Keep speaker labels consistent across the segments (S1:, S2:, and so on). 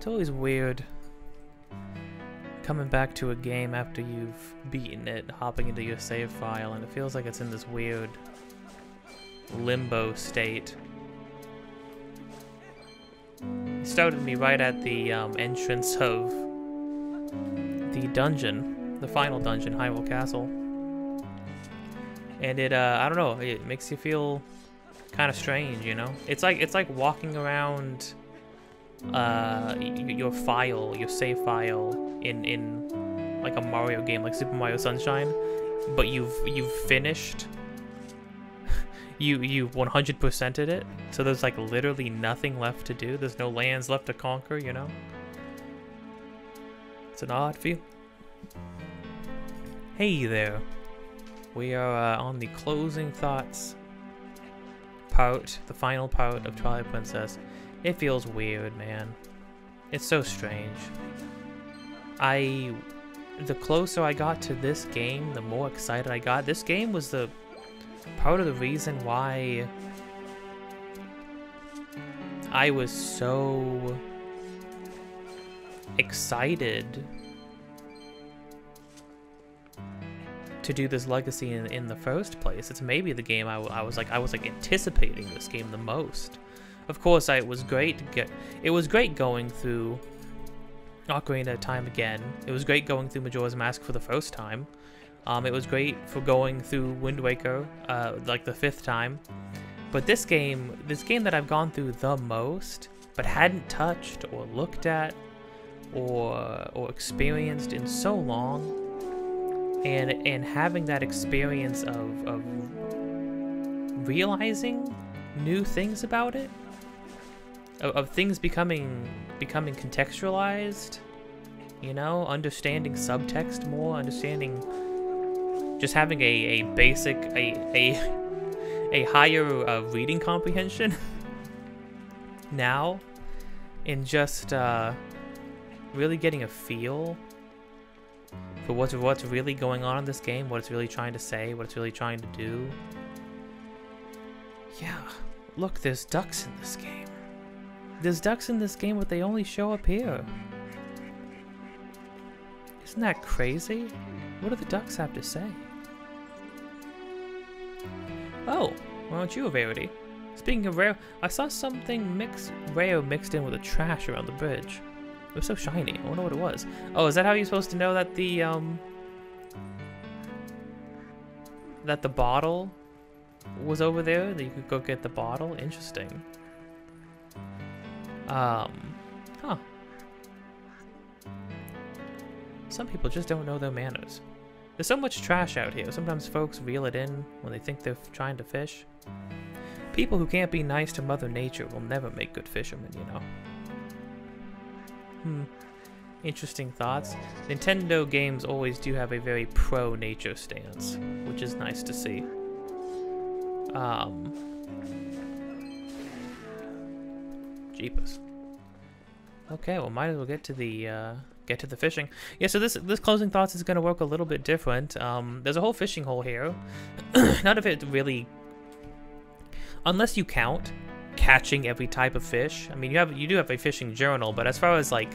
S1: It's always weird coming back to a game after you've beaten it, hopping into your save file, and it feels like it's in this weird limbo state. It started me right at the entrance of the dungeon, the final dungeon, Hyrule Castle. And it, I don't know, it makes you feel kind of strange, you know? It's like walking around your file, your save file in like a Mario game, like Super Mario Sunshine, but you've finished. You 100%ed it, so there's like literally nothing left to do. There's no lands left to conquer, you know? It's an odd feel. Hey there. We are on the closing thoughts part, the final part of Twilight Princess. It feels weird, man. It's so strange. The closer I got to this game, the more excited I got. This game was the part of the reason why I was so excited to do this legacy in the first place. It's maybe the game I was like anticipating this game the most. Of course, it was great going through Ocarina of Time again. It was great going through Majora's Mask for the first time. It was great for going through Wind Waker, like the 5th time. But this game that I've gone through the most, but hadn't touched or looked at or experienced in so long, and having that experience of realizing new things about it, of things becoming contextualized, you know, understanding subtext more, understanding, just having a basic, a higher reading comprehension now, and just really getting a feel for what's really going on in this game, what it's really trying to say, what it's really trying to do. Yeah, look, there's ducks in this game. There's ducks in this game, but they only show up here. Isn't that crazy? What do the ducks have to say? Oh, why aren't you a rarity? Speaking of rare, I saw something rare mixed in with the trash around the bridge. It was so shiny. I wonder what it was. Oh, is that how you're supposed to know that the bottle was over there? That you could go get the bottle? Interesting. Huh. Some people just don't know their manners. There's so much trash out here. Sometimes folks reel it in when they think they're trying to fish. People who can't be nice to Mother Nature will never make good fishermen, you know. Interesting thoughts. Nintendo games always do have a very pro-nature stance, which is nice to see. Jeepers. Okay, well, might as well get to the fishing. Yeah, so this closing thoughts is going to work a little bit different. There's a whole fishing hole here. None of it really, unless you count catching every type of fish. I mean, you do have a fishing journal, but as far as like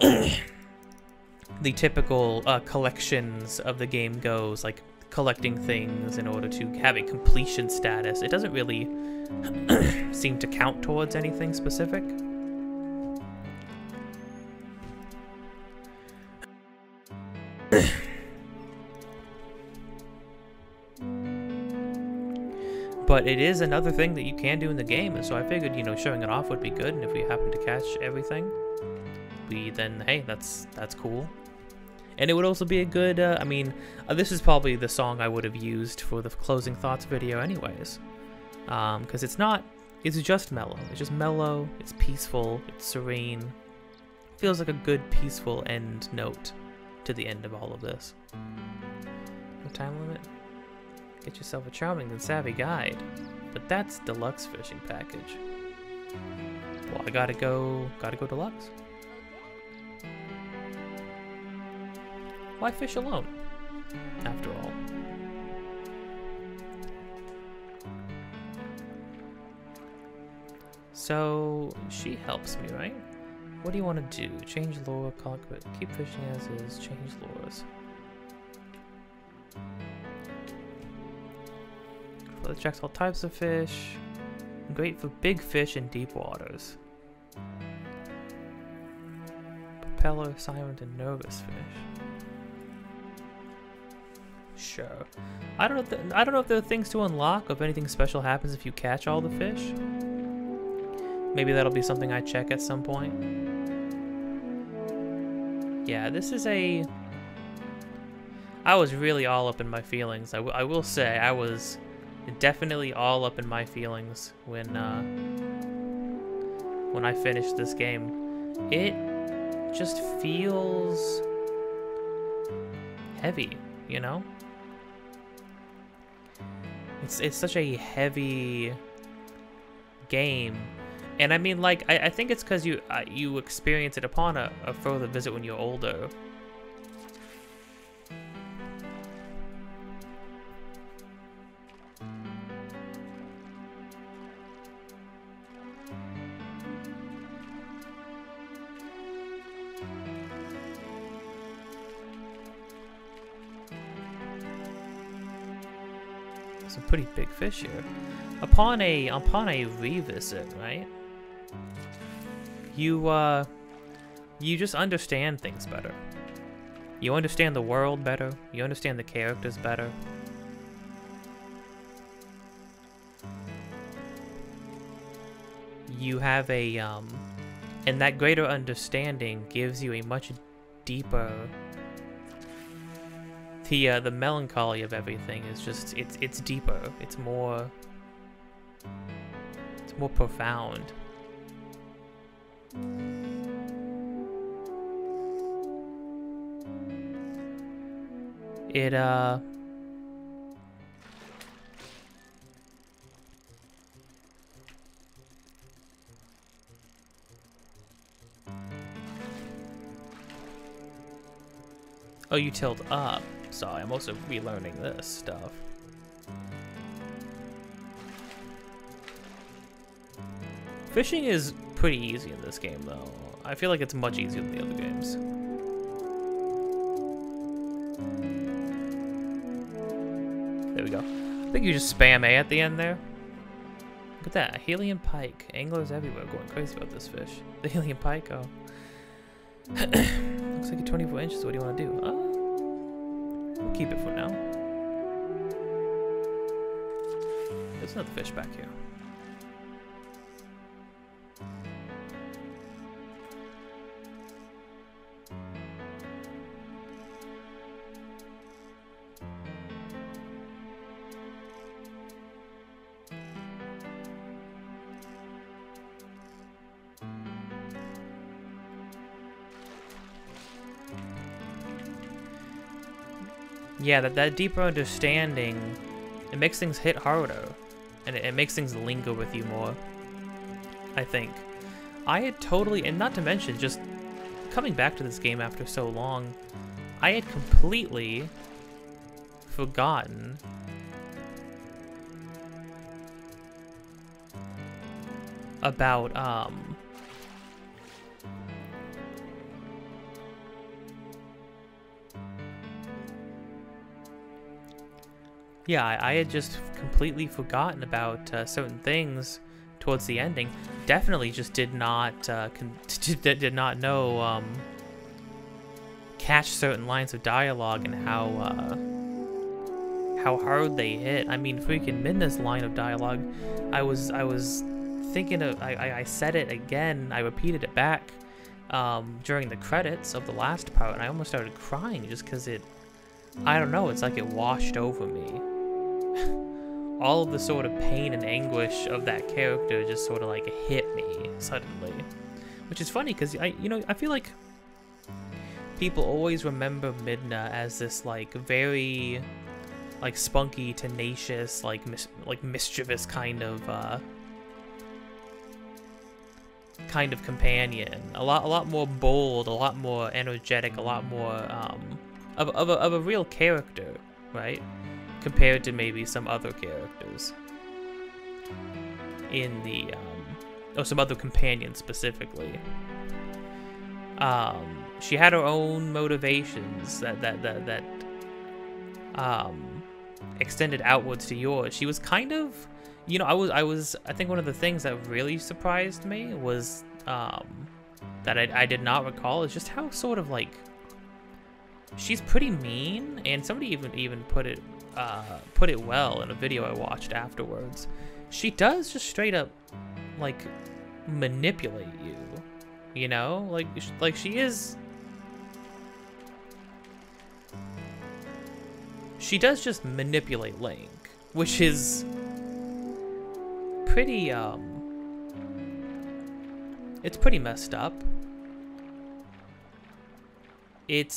S1: the typical collections of the game goes, like collecting things in order to have a completion status, it doesn't really seem to count towards anything specific. But it is another thing that you can do in the game, and so I figured, you know, showing it off would be good, and if we happen to catch everything, then, hey, that's cool. And it would also be a good, I mean, this is probably the song I would have used for the closing thoughts video anyways. Because it's just mellow. It's just mellow, it's peaceful, it's serene. Feels like a good, peaceful end note to the end of all of this. No time limit? Get yourself a charming and savvy guide. But that's deluxe fishing package. Well, I gotta go deluxe. Why fish alone, after all? So, she helps me, right? What do you want to do? Change lure, conquer, keep fishing as is, change lures. Well, it checks all types of fish. Great for big fish in deep waters. Propeller, silent, and nervous fish. Sure. I don't know if there are things to unlock, or if anything special happens if you catch all the fish. Maybe that'll be something I check at some point. Yeah, this is a... I was really all up in my feelings. I will say, I was definitely all up in my feelings when I finished this game. It just feels heavy, you know? It's such a heavy game. And I mean, like, I think it's because you experience it upon a further visit when you're older. Some pretty big fish here. Upon a revisit, right? You just understand things better. You understand the world better. You understand the characters better. You have a and that greater understanding gives you a much deeper. The melancholy of everything is just it's deeper. It's more profound. It oh, you tilt up. Sorry, I'm also relearning this stuff. Fishing is pretty easy in this game, though. I feel like it's much easier than the other games. There we go. I think you just spam A at the end there. Look at that, a helium pike. Anglers everywhere going crazy about this fish. The helium pike, oh. Looks like a 24 inches. What do you want to do? We'll keep it for now. There's another fish back here. Yeah, that deeper understanding, it makes things hit harder, and it makes things linger with you more, I think. I had totally, and not to mention, just coming back to this game after so long, I had completely forgotten about, yeah, I had just completely forgotten about certain things towards the ending. Definitely just did not did not know catch certain lines of dialogue and how hard they hit. I mean, freaking Midna's line of dialogue, I was thinking of, I said it again, I repeated it back during the credits of the last part, and I almost started crying just because it, I don't know, it's like it washed over me. All of the sort of pain and anguish of that character just sort of like hit me suddenly, which is funny because I feel like people always remember Midna as this like very like spunky, tenacious, like mischievous kind of companion, a lot more bold, a lot more energetic, a lot more of a real character, right? Compared to maybe some other characters in the, or some other companions specifically. She had her own motivations that extended outwards to yours. She was kind of, you know, I think one of the things that really surprised me was that I did not recall is just how sort of like she's pretty mean, and somebody even put it well in a video I watched afterwards. She does just straight up like manipulate you, you know, like she does just manipulate Link, which is pretty it's pretty messed up. It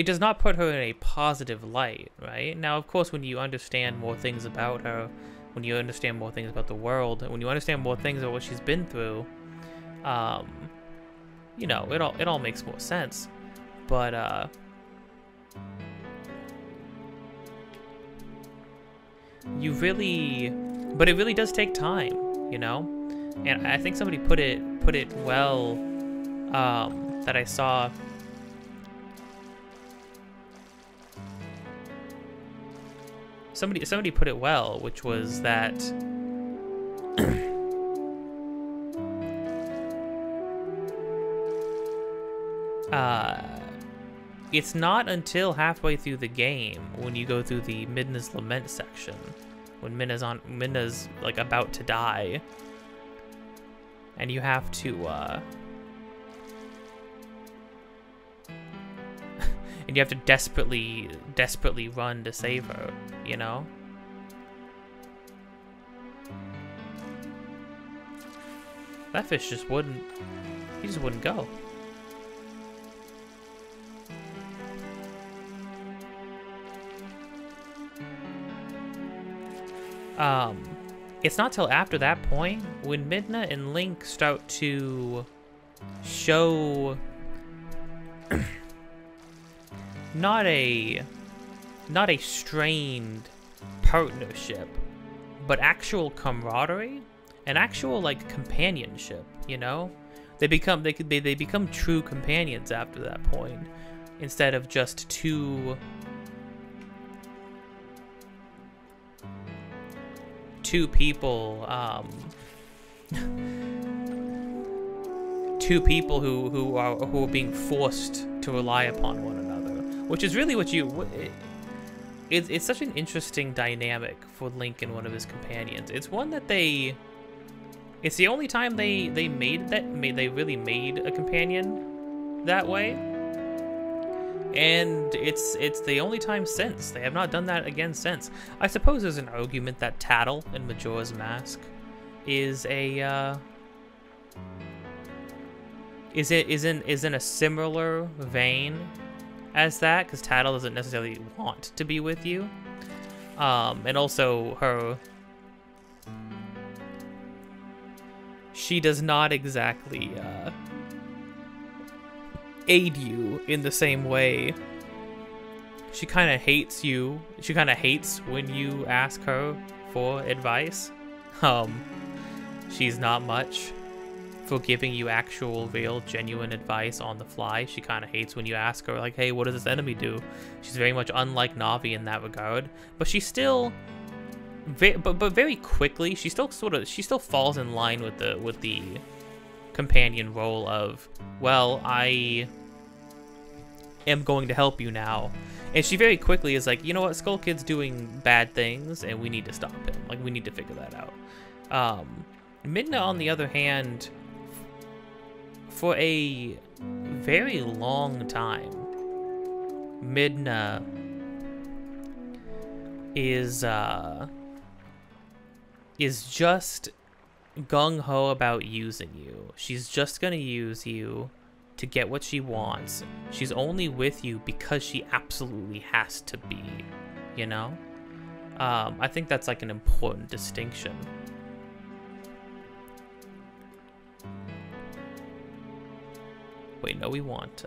S1: does not put her in a positive light, right? Now, of course, when you understand more things about her, when you understand more things about the world, when you understand more things about what she's been through, you know, it all makes more sense. But it really does take time, you know? And I think somebody put it well, that I saw. Somebody put it well, which was that it's not until halfway through the game when you go through the Midna's Lament section, when Midna's like about to die, and you have to and you have to desperately run to save her, you know? That fish just wouldn't go. It's not till after that point when Midna and Link start to show not a strained partnership, but actual camaraderie and actual like companionship, you know? They become true companions after that point, instead of just two people who are being forced to rely upon one another, which is really what it's such an interesting dynamic for Link and one of his companions. It's one that it's the only time they really made a companion that way, and it's the only time since. They have not done that again since. I suppose there's an argument that Tattle in Majora's Mask is in a similar vein as that, because Tattle doesn't necessarily want to be with you, and also she does not exactly aid you in the same way. She kind of hates you. She kind of hates when you ask her for advice. She's not much for giving you actual, real, genuine advice on the fly. She kind of hates when you ask her, like, hey, what does this enemy do? She's very much unlike Navi in that regard. But she still, but very quickly, she still falls in line with the companion role of, well, I am going to help you now. And she very quickly is like, you know what, Skull Kid's doing bad things, and we need to stop him. Like, we need to figure that out. Midna, on the other hand, for a very long time, Midna is just gung-ho about using you. She's just gonna use you to get what she wants. She's only with you because she absolutely has to be, you know? I think that's like an important distinction. Wait, no, we want,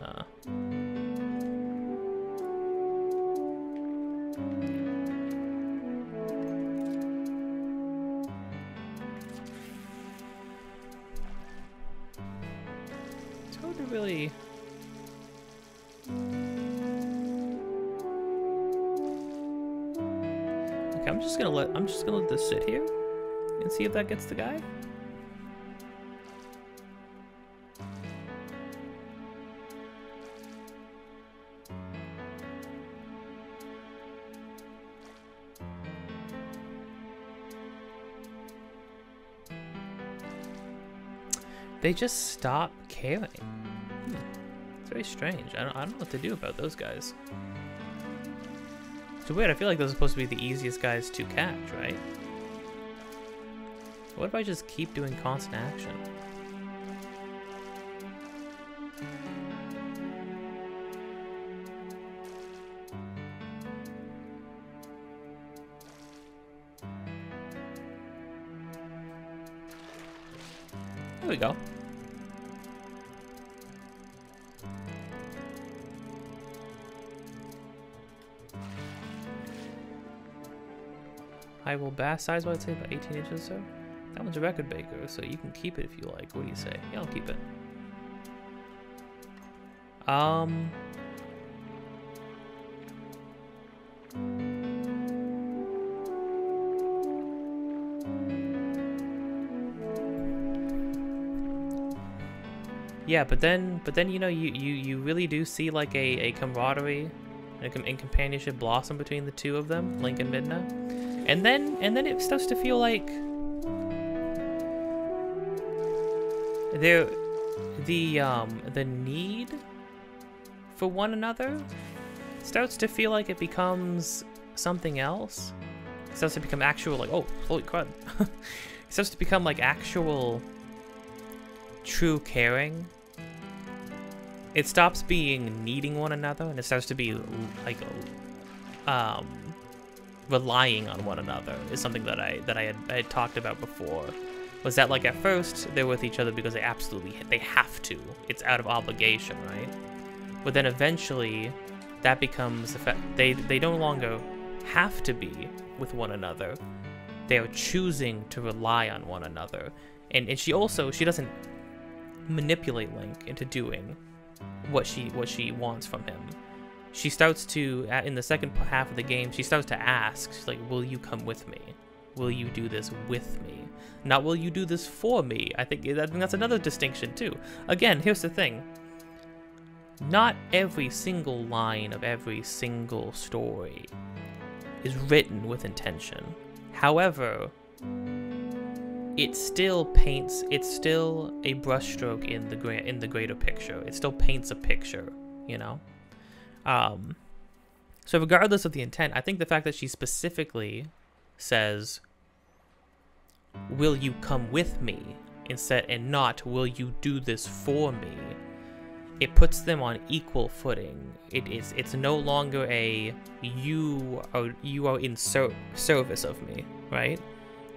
S1: never really... Okay, I'm just gonna let this sit here and see if that gets the guy. They just stop caring. It's very strange. I don't know what to do about those guys. It's weird. I feel like those are supposed to be the easiest guys to catch, right? What if I just keep doing constant action? There we go. High will bass size, I'd say about 18 inches or so. That one's a record breaker, so you can keep it if you like. What do you say? Yeah, I'll keep it. Yeah, but then you know you really do see like a camaraderie and companionship blossom between the two of them, Link and Midna. And then it starts to feel like the need for one another starts to feel like it becomes something else. It starts to become actual, like, oh, holy crud. It starts to become like actual true caring. It stops being needing one another and it starts to be like relying on one another is something that I had talked about before. Was that like at first they're with each other because they have to. It's out of obligation, right? But then eventually that becomes the fact they no longer have to be with one another. They are choosing to rely on one another. And she doesn't manipulate Link into doing what she wants from him. She starts to, in the second half of the game, she starts to ask, she's like, will you come with me? Will you do this with me? Not will you do this for me? I think that's another distinction too. Again, here's the thing. Not every single line of every single story is written with intention. However, it's still a brushstroke in the greater picture. It still paints a picture, you know? So regardless of the intent, I think the fact that she specifically says, will you come with me, instead, and not, will you do this for me, it puts them on equal footing. It's no longer a, you are in service of me, right?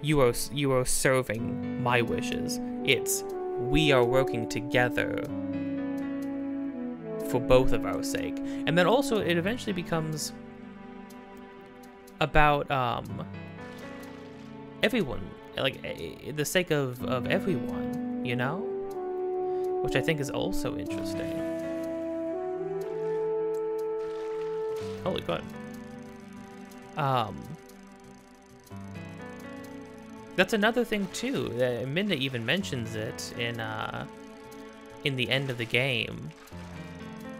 S1: You are serving my wishes. It's, we are working together for both of our sake. And then also it eventually becomes about everyone, like the sake of everyone, you know, which I think is also interesting. Holy God. That's another thing too. Minda even mentions it in the end of the game.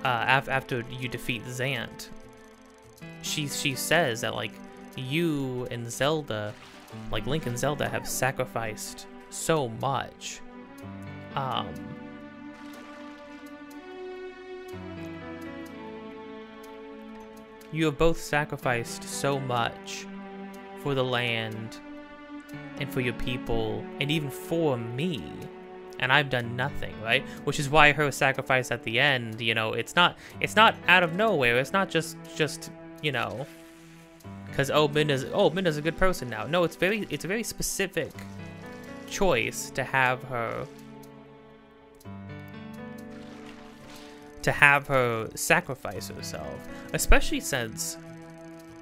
S1: After you defeat Zant, she says that like you and Zelda, like Link and Zelda, have sacrificed so much. You have both sacrificed so much for the land and for your people and even for me. And I've done nothing, right? Which is why her sacrifice at the end, you know, it's not out of nowhere. It's not just you know, because Minda's a good person now. No, it's a very specific choice to have her sacrifice herself, especially since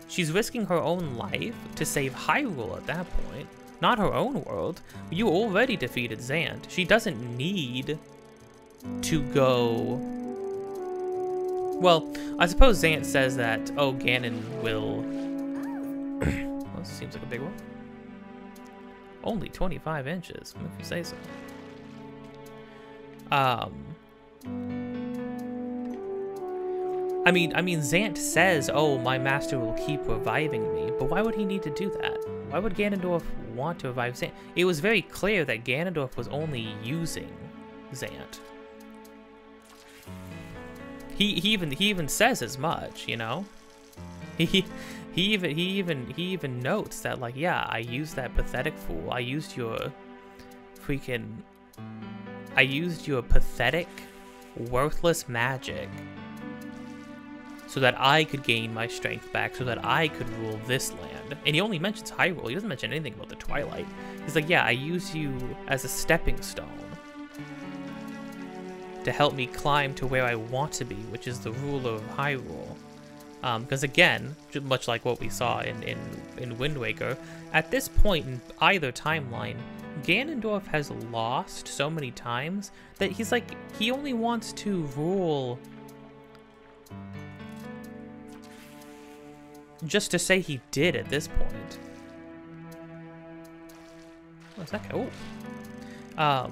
S1: she's risking her own life to save Hyrule at that point. Not her own world. You already defeated Zant. She doesn't need to go... Well, I suppose Zant says that, oh, Ganon will... Well, this seems like a big one. Only 25 inches, if you say so. I mean, Zant says, oh, my master will keep reviving me, but why would he need to do that? Why would Ganondorf want to revive Zant? It was very clear that Ganondorf was only using Zant. He even says as much, you know? He even notes that, like, yeah, I used that pathetic fool. I used your pathetic, worthless magic so that I could gain my strength back, so that I could rule this land. And he only mentions Hyrule. He doesn't mention anything about the Twilight. He's like, yeah, I use you as a stepping stone to help me climb to where I want to be, which is the ruler of Hyrule. Because again, much like what we saw in Wind Waker, at this point in either timeline, Ganondorf has lost so many times that he's like, he only wants to rule just to say he did at this point. What's that guy? Oh.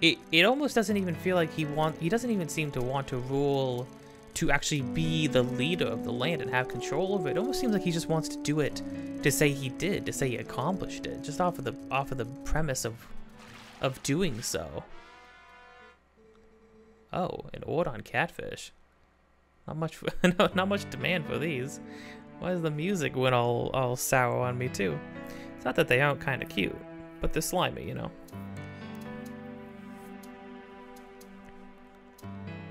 S1: It almost doesn't even feel like he doesn't even seem to want to rule, to actually be the leader of the land and have control over it. It almost seems like he just wants to do it to say he did, to say he accomplished it, just off of the premise of doing so. Oh, an Ordon catfish. Not much, not much demand for these. Why does the music went all sour on me too? It's not that they aren't kind of cute, but they're slimy, you know.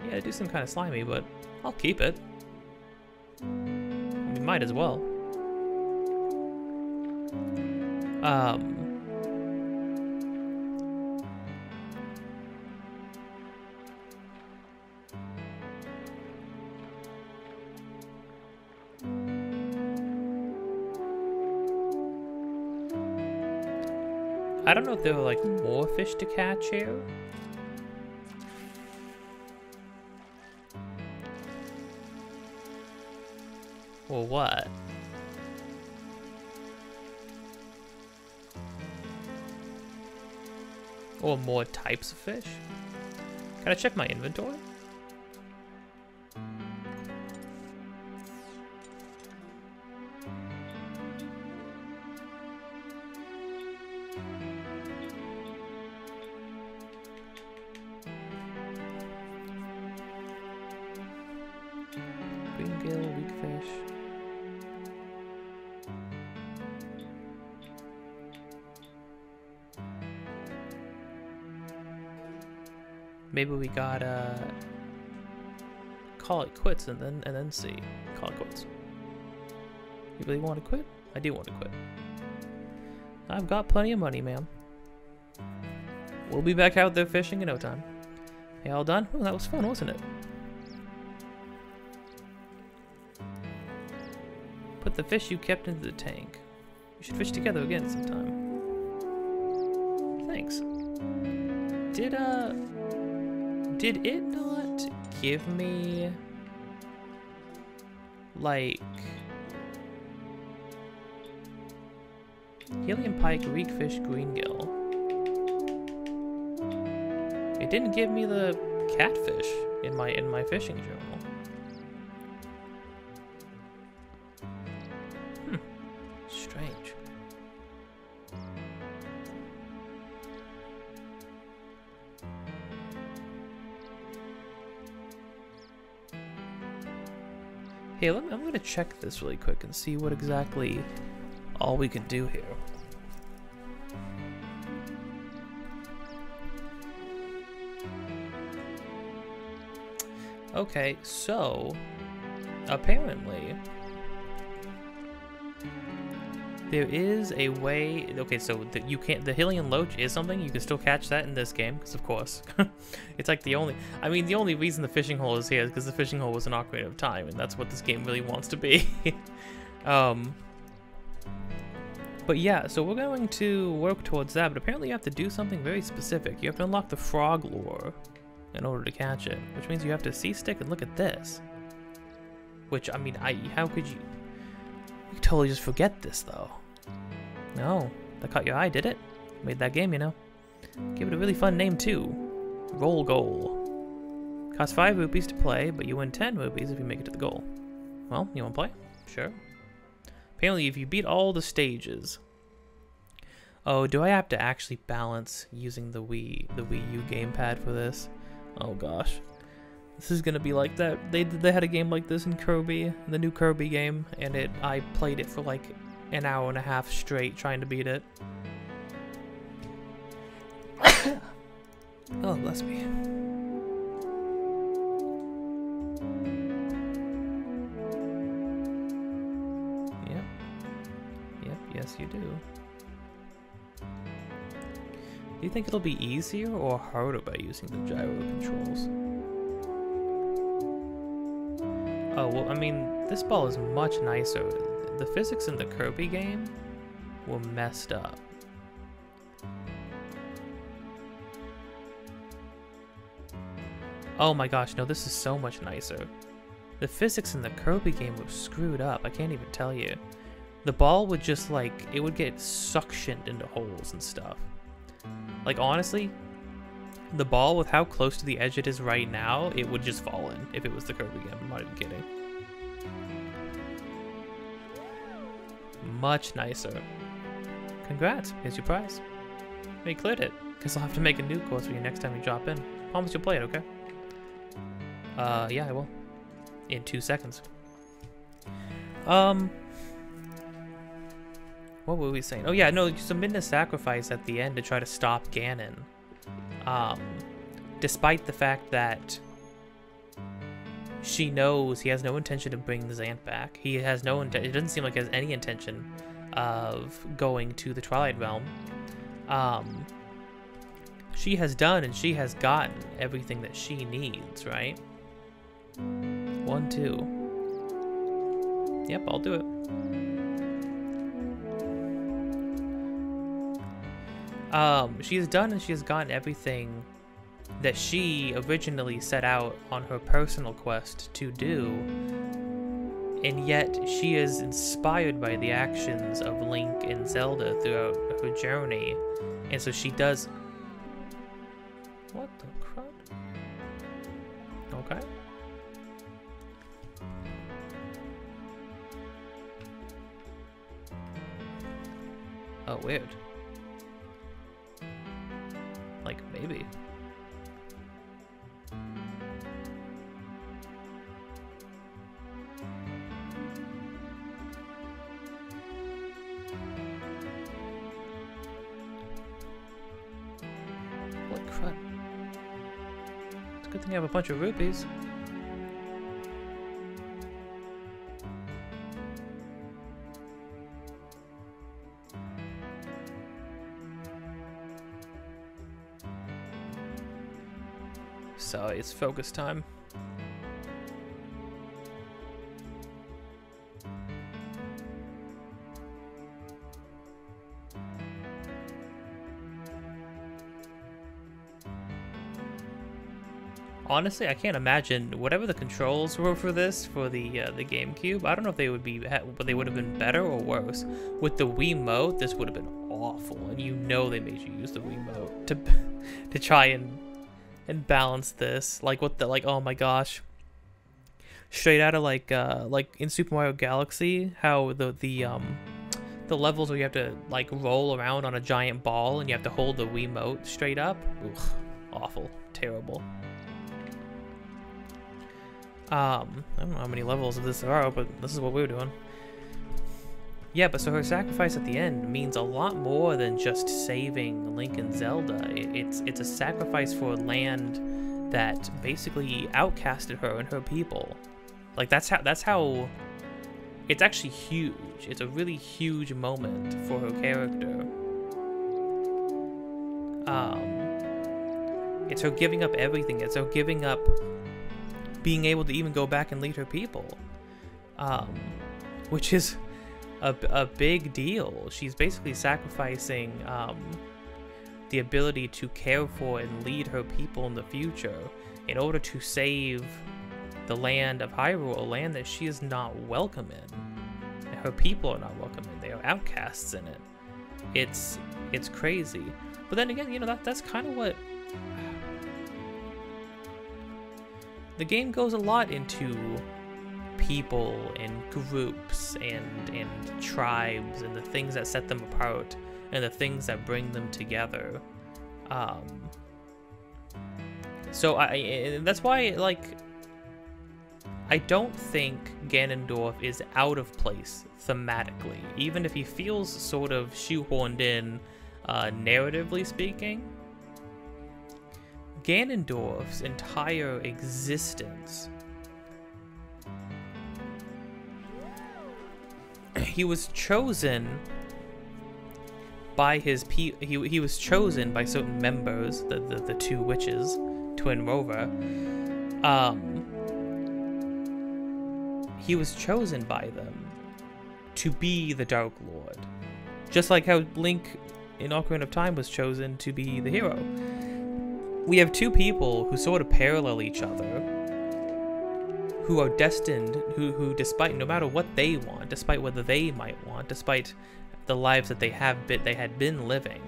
S1: Yeah, they do seem kind of slimy, but I'll keep it. We might as well. I don't know if there were like more fish to catch here. Or what? Or more types of fish? Can I check my inventory? Maybe we gotta call it quits and then see. Call it quits. You really want to quit? I do want to quit. I've got plenty of money, ma'am. We'll be back out there fishing in no time. Hey, all done? Oh, that was fun, wasn't it? Put the fish you kept into the tank. We should fish together again sometime. Thanks. Did it not give me, like, Helium Pike, Reekfish, Greengill? It didn't give me the catfish in my fishing journal. Strange. Hey, I'm going to check this really quick and see what exactly all we can do here. Okay, so apparently there is a way. Okay, so you can't. The Hylian Loach is something you can still catch that in this game, because of course, it's like the only. I mean, the only reason the fishing hole is here is because the fishing hole was an Ocarina of Time, and that's what this game really wants to be. But yeah, so we're going to work towards that. But apparently, you have to do something very specific. You have to unlock the frog lore in order to catch it, which means you have to C-stick and look at this. Which, I mean, how could you... You could totally just forget this, though. No, that caught your eye, did it? Made that game, you know. Give it a really fun name, too. Roll Goal. Costs 5 rupees to play, but you win 10 rupees if you make it to the goal. Well, you want to play? Sure. Apparently, if you beat all the stages... Oh, do I have to actually balance using the Wii U gamepad for this? Oh gosh. This is gonna be like that. They had a game like this in Kirby, the new Kirby game, and I played it for like an hour and a half straight trying to beat it. Oh, bless me. Yep. Yep, yes you do. Do you think it'll be easier or harder by using the gyro controls? Oh, well, I mean, this ball is much nicer. The physics in the Kirby game were messed up. Oh my gosh, no, this is so much nicer. The physics in the Kirby game were screwed up, I can't even tell you. The ball would just like, it would get suctioned into holes and stuff. Like, honestly, the ball, with how close to the edge it is right now, it would just fall in if it was the Kirby game. I'm not even kidding. Much nicer. Congrats, here's your prize. You cleared it. Guess I'll have to make a new course for you next time you drop in. Promise you'll play it, okay? Yeah, I will. In 2 seconds. What were we saying? Oh yeah, no, you submit a sacrifice at the end to try to stop Ganon. Despite the fact that she knows he has no intention of bringing the Zant back. He has no it doesn't seem like he has any intention of going to the Twilight Realm. She has done and she has gotten everything that she needs, right? 1, 2. Yep, I'll do it. She has done and she has gotten everything that she originally set out on her personal quest to do, and yet she is inspired by the actions of Link and Zelda throughout her journey, and so she does... What the crud? Okay. Oh, weird. Like, maybe. What crud? It's a good thing you have a bunch of rupees. So it's focus time. Honestly, I can't imagine whatever the controls were for this for the GameCube. I don't know if they would have been better or worse. With the Wiimote, this would have been awful, and you know they made you use the Wiimote to try and balance this. Like what the oh my gosh. Straight out of like in Super Mario Galaxy, how the levels where you have to like roll around on a giant ball and you have to hold the Wiimote straight up. Ugh, awful, terrible. I don't know how many levels of this there are, but this is what we were doing. Yeah, but so her sacrifice at the end means a lot more than just saving Link and Zelda. It's a sacrifice for a land that basically outcasted her and her people. Like that's how it's actually huge. It's a really huge moment for her character. It's her giving up everything. It's her giving up being able to even go back and lead her people. Which is a big deal. She's basically sacrificing the ability to care for and lead her people in the future in order to save the land of Hyrule, a land that she is not welcome in. Her people are not welcome in. They are outcasts in it. It's crazy. But then again, you know, that's kind of what... The game goes a lot into people and groups and tribes and the things that set them apart and the things that bring them together. So that's why, like, I don't think Ganondorf is out of place thematically, even if he feels sort of shoehorned in, narratively speaking. Ganondorf's entire existence, he was chosen by his he was chosen by certain members, the two witches, Twin Rover. He was chosen by them to be the Dark Lord, just like how Link in Ocarina of Time was chosen to be the hero. We have two people who sort of parallel each other, who are destined, who despite, no matter what they want, despite whether they might want, despite the lives that they had been living,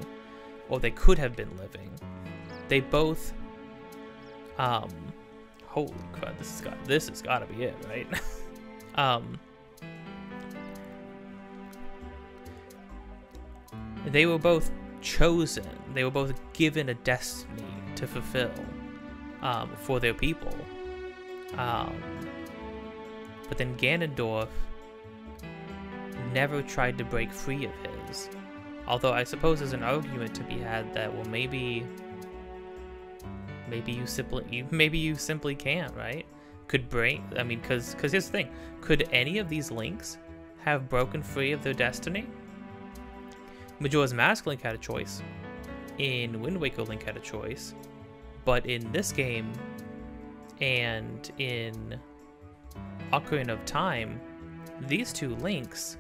S1: or they could have been living, they both, holy crap, this has got to be it, right? They were both chosen, they were both given a destiny to fulfill, for their people. But then Ganondorf never tried to break free of his. Although I suppose there's an argument to be had that, well, maybe you simply can't, right? I mean, because here's the thing. Could any of these Links have broken free of their destiny? Majora's Mask Link had a choice. In Wind Waker, Link had a choice. But in this game, and in Ocarina of Time, these two Links,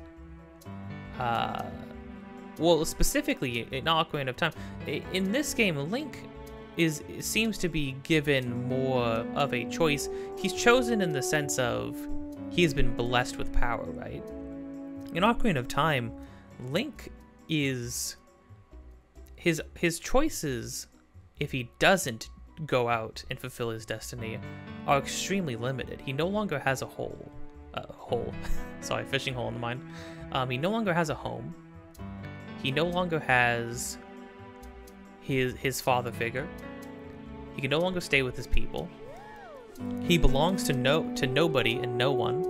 S1: well, specifically in Ocarina of Time, in this game, Link seems to be given more of a choice. He's chosen in the sense of he's been blessed with power, right? In Ocarina of Time, Link is his choices, if he doesn't go out and fulfill his destiny, are extremely limited. He no longer has a sorry, fishing hole in the mind. He no longer has a home. He no longer has his father figure. He can no longer stay with his people. He belongs to nobody and no one.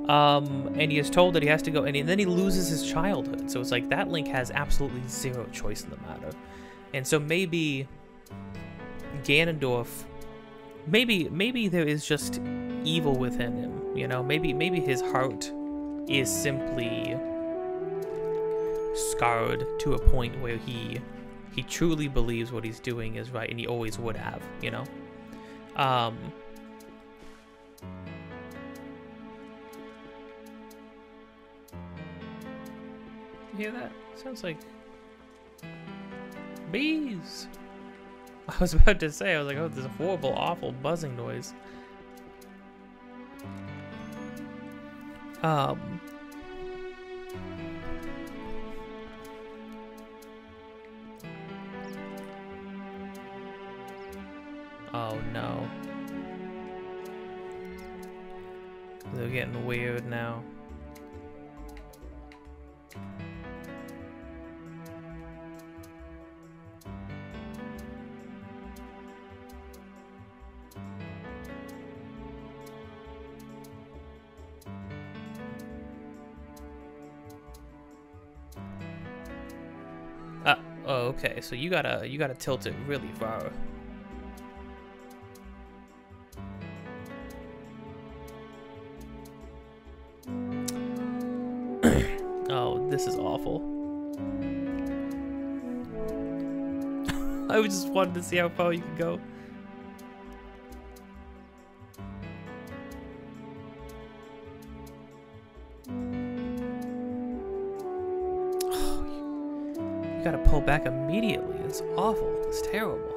S1: And he is told that he has to go, and then he loses his childhood. So it's like that Link has absolutely zero choice in the matter. And so maybe Ganondorf, maybe there is just evil within him, you know? Maybe his heart is simply scarred to a point where he truly believes what he's doing is right, and he always would have, you know? You hear that? Sounds like bees. I was about to say, I was like, oh, there's a horrible, awful buzzing noise. Oh no. They're getting weird now. Oh, okay, so you gotta tilt it really far. Oh, this is awful. I just wanted to see how far you can go. You gotta pull back immediately. It's awful. It's terrible.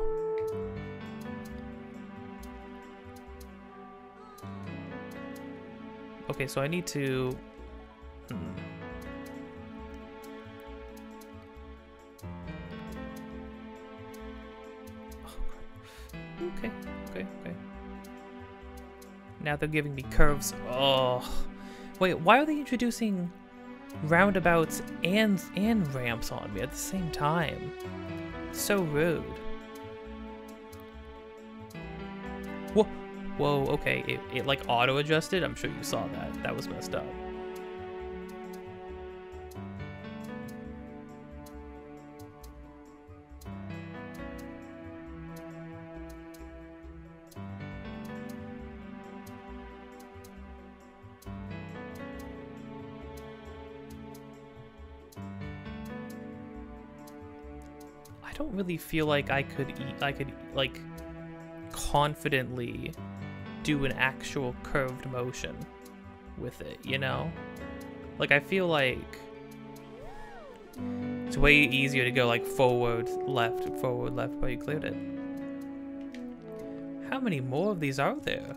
S1: Okay, so I need to... Okay. Now they're giving me curves. Oh. Wait, why are they introducing roundabouts and ramps on me at the same time? So rude. Whoa, okay. It like auto-adjusted? I'm sure you saw that. That was messed up. I don't really feel like I could like confidently do an actual curved motion with it, you know? Like, I feel like it's way easier to go like forward, left, but you cleared it. How many more of these are there?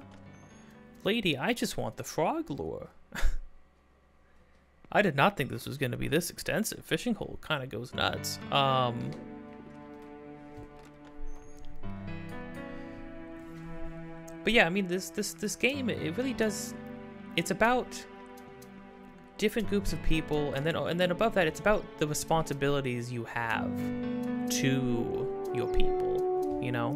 S1: Lady, I just want the frog lure. I did not think this was going to be this extensive. Fishing hole kind of goes nuts. But yeah, I mean, this game, it really does. It's about different groups of people, and then above that, it's about the responsibilities you have to your people. You know,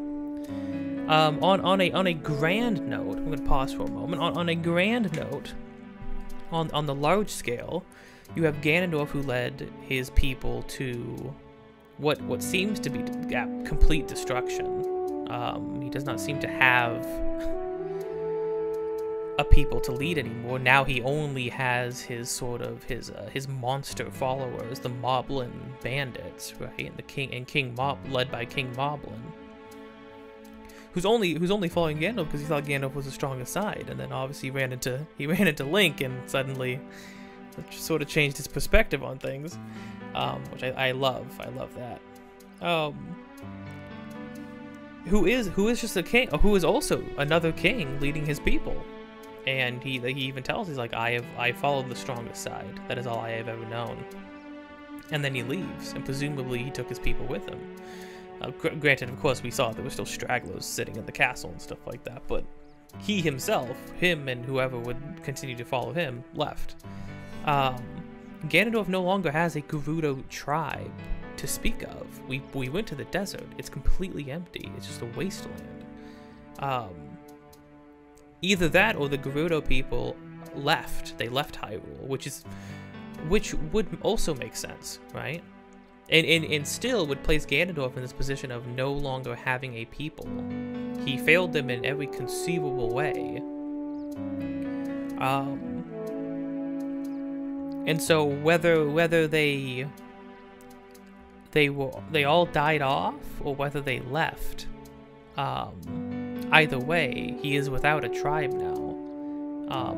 S1: on a grand note, I'm gonna pause for a moment. On a grand note, on the large scale, you have Ganondorf, who led his people to what seems to be complete destruction. He does not seem to have a people to lead anymore. Now he only has his sort of his monster followers, the Moblin bandits, right? And King Mob, led by King Moblin, who's only following Gandalf because he thought Gandalf was the strongest side, and then obviously he ran into Link, and suddenly it sort of changed his perspective on things, which I love. I love that. Who is just a king, who is also another king leading his people, and he even tells, he's like, I followed the strongest side. That is all I have ever known. And then he leaves, and presumably he took his people with him. Granted, of course, we saw there were still stragglers sitting in the castle and stuff like that, but he himself, him and whoever would continue to follow him, left. Ganondorf no longer has a Gerudo tribe to speak of. We went to the desert. It's completely empty. It's just a wasteland. Either that or the Gerudo people left. They left Hyrule, which would also make sense, right? And still would place Ganondorf in this position of no longer having a people. He failed them in every conceivable way. And so whether they all died off or whether they left, either way, he is without a tribe now.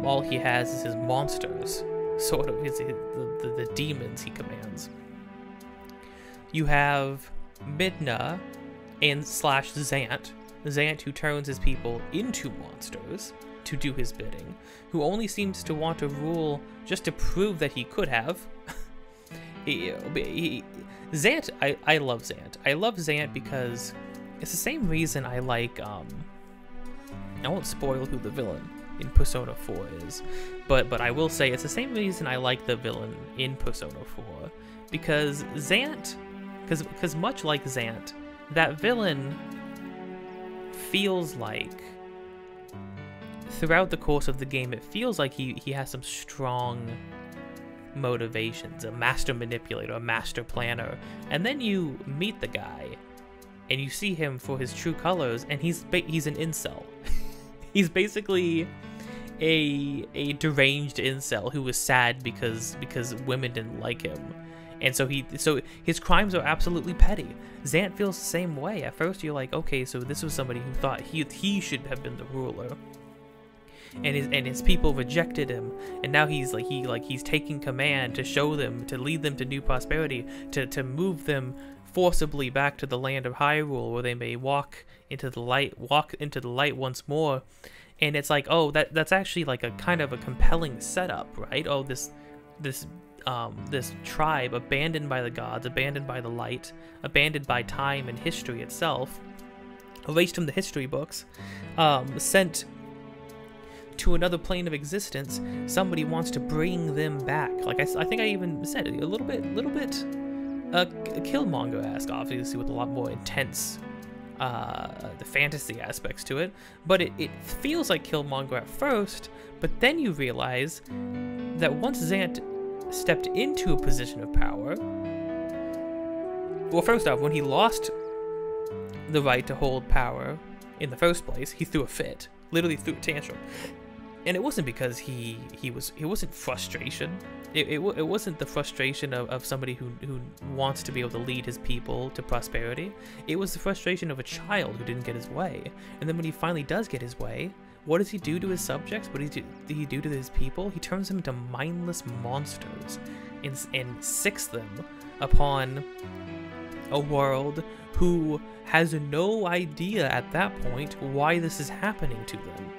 S1: All he has is his monsters, sort of the demons he commands. You have Midna and /Zant, who turns his people into monsters to do his bidding, who only seems to want to rule just to prove that he could have. Zant, I love Zant. I love Zant because it's the same reason I like, I won't spoil who the villain in Persona 4 is, but I will say it's the same reason I like the villain in Persona 4, because Zant, because much like Zant, that villain feels like, throughout the course of the game, it feels like he has some strong motivations, a master manipulator, a master planner, and then you meet the guy and you see him for his true colors, and he's an incel. He's basically a deranged incel who was sad because women didn't like him, and so his crimes are absolutely petty. Zant feels the same way. At first you're like, okay, so this was somebody who thought he should have been the ruler. and his people rejected him, and now he's taking command to show them, to lead them to new prosperity, to move them forcibly back to the land of Hyrule, where they may walk into the light once more. And it's like, oh, that's actually like a kind of a compelling setup, right? Oh, this tribe abandoned by the gods, abandoned by the light, abandoned by time and history itself, erased from the history books, sent to another plane of existence. Somebody wants to bring them back. Like I think I even said it, a little bit Killmonger-esque, obviously, with a lot more intense the fantasy aspects to it, but it feels like Killmonger at first, but then you realize that once Zant stepped into a position of power, well, first off, when he lost the right to hold power in the first place, he threw a fit, literally threw a tantrum. And it wasn't because it wasn't frustration. It wasn't the frustration of somebody who wants to be able to lead his people to prosperity. It was the frustration of a child who didn't get his way. And then when he finally does get his way, what does he do to his subjects? What does he do to his people? He turns them into mindless monsters and sicks them upon a world who has no idea at that point why this is happening to them.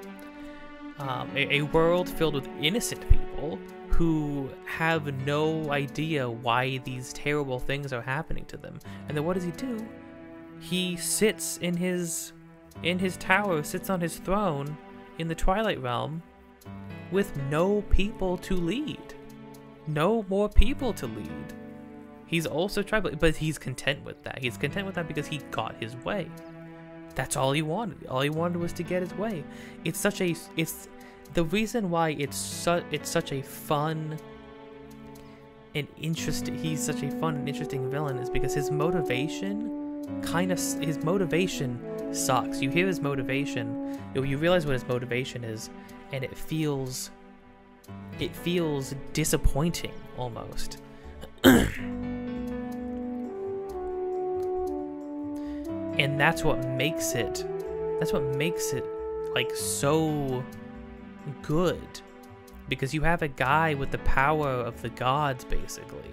S1: A world filled with innocent people who have no idea why these terrible things are happening to them. And then what does he do? He sits in his tower, sits on his throne in the Twilight Realm with no people to lead. No more people to lead. He's also tribal, but he's content with that. He's content with that because he got his way. That's all he wanted. All he wanted was to get his way. It's the reason why it's such a fun and interesting. He's such a fun and interesting villain is because his motivation sucks. You hear his motivation, you realize what his motivation is, and it feels disappointing almost. And that's what makes it like so good, because you have a guy with the power of the gods, basically.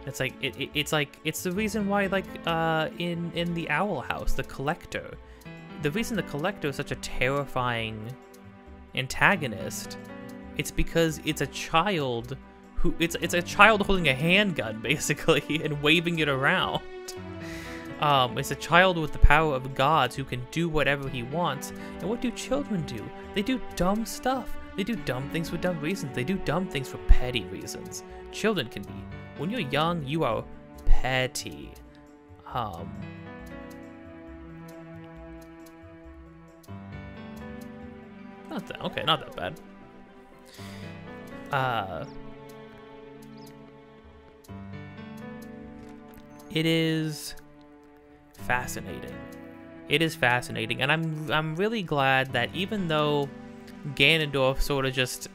S1: It's the reason why, like, in the Owl House, the Collector, the reason the Collector is such a terrifying antagonist, it's because it's a child who it's a child holding a handgun, basically, and waving it around. It's a child with the power of gods who can do whatever he wants. And what do children do? They do dumb stuff. They do dumb things for dumb reasons. They do dumb things for petty reasons. Children can be. When you're young, you are petty. Not that bad. It is fascinating. It is fascinating, and I'm really glad that even though Ganondorf sort of just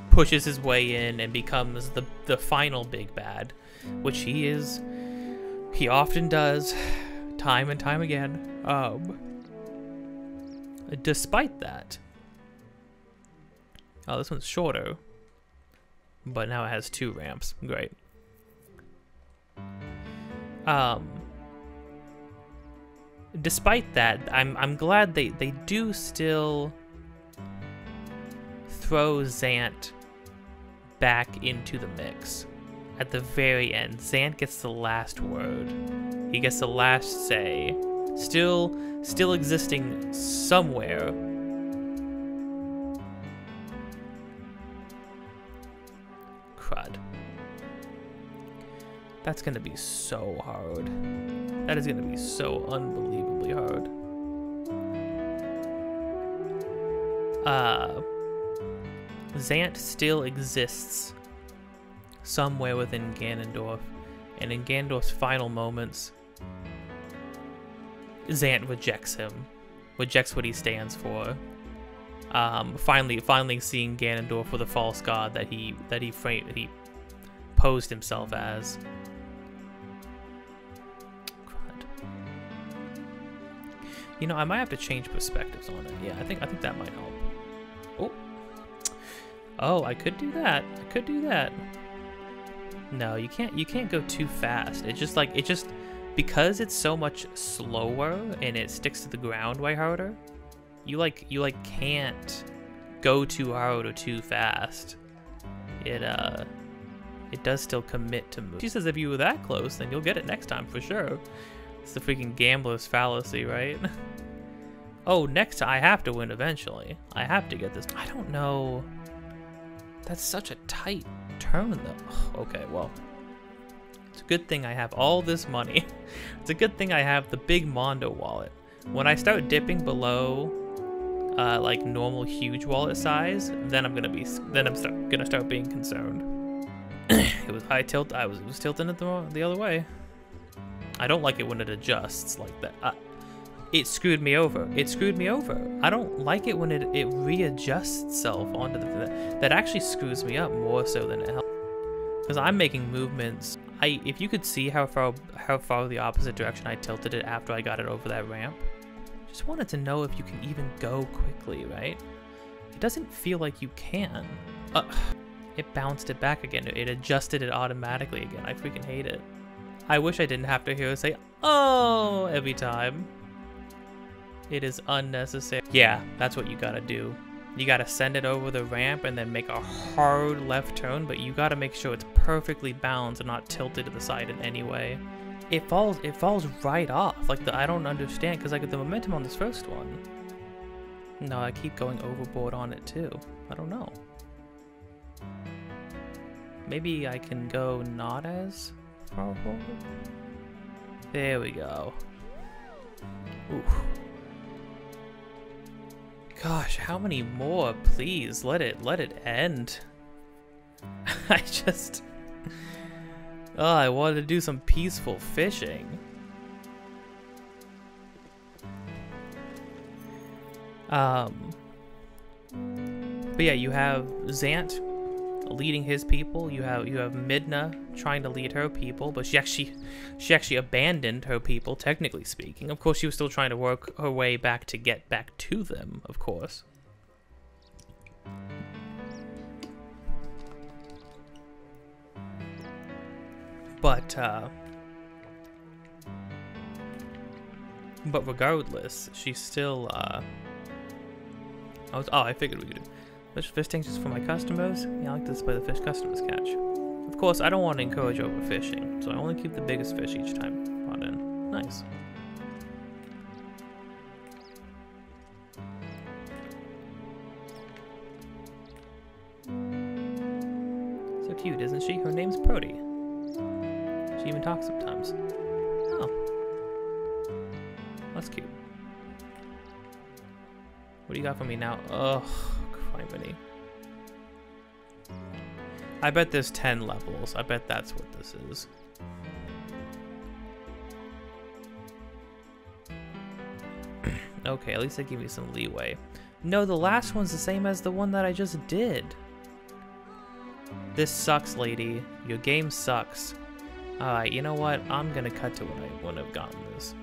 S1: pushes his way in and becomes the final big bad, which he often does, time and time again. Despite that, oh, this one's shorter, but now it has 2 ramps. Great. Despite that, I'm glad they do still throw Zant back into the mix. At the very end, Zant gets the last word. He gets the last say. Still existing somewhere. Crud. That's gonna be so hard. That is gonna be so unbelievably hard. Zant still exists somewhere within Ganondorf, and in Ganondorf's final moments, Zant rejects him, rejects what he stands for. Finally seeing Ganondorf for the false god that he posed himself as. You know, I might have to change perspectives on it. Yeah, I think that might help. Oh. Oh, I could do that. I could do that. No, you can't go too fast. It's just like, because it's so much slower and it sticks to the ground way harder, you can't go too hard or too fast. It does still commit to move. She says if you were that close, then you'll get it next time for sure. It's the freaking gambler's fallacy, right? Oh, next time I have to win eventually. I have to get this. I don't know. That's such a tight turn though. Okay, well. It's a good thing I have all this money. It's a good thing I have the big Mondo wallet. When I start dipping below like normal huge wallet size, then I'm gonna start being concerned. It was high tilt. It was tilting it the other way. I don't like it when it adjusts like that. It screwed me over. It screwed me over. I don't like it when it readjusts itself onto the... That actually screws me up more so than it helps. Because I'm making movements. If you could see how far the opposite direction I tilted it after I got it over that ramp. Just wanted to know if you can even go quickly, right? It doesn't feel like you can. It bounced it back again. It adjusted it automatically again. I freaking hate it. I wish I didn't have to hear it say, "Oh," every time. It is unnecessary. Yeah, that's what you gotta do. You gotta send it over the ramp and then make a hard left turn, but you gotta make sure it's perfectly balanced and not tilted to the side in any way. It falls right off. Like, I don't understand, because like the momentum on this first one. No, I keep going overboard on it too. I don't know. Maybe I can go not as far forward. There we go. Ooh. Gosh, how many more? Please, let it end. I wanted to do some peaceful fishing. But yeah, you have Zant leading his people. You have Midna trying to lead her people, but she actually abandoned her people, technically speaking. Of course, she was still trying to work her way back to get back to them, of course. But regardless, she's still I figured we could do fish tanks just for my customers. Yeah, I like to display the fish customers catch. Of course, I don't want to encourage overfishing, so I only keep the biggest fish each time brought in. Nice. So cute, isn't she? Her name's Brody. She even talks sometimes. Oh. That's cute. What do you got for me now? Ugh, criminy. I bet there's 10 levels. I bet that's what this is. Okay, at least they give me some leeway. No, the last one's the same as the one that I just did. This sucks, lady. Your game sucks. Alright, you know what? I'm gonna cut to when I wouldn't have gotten this.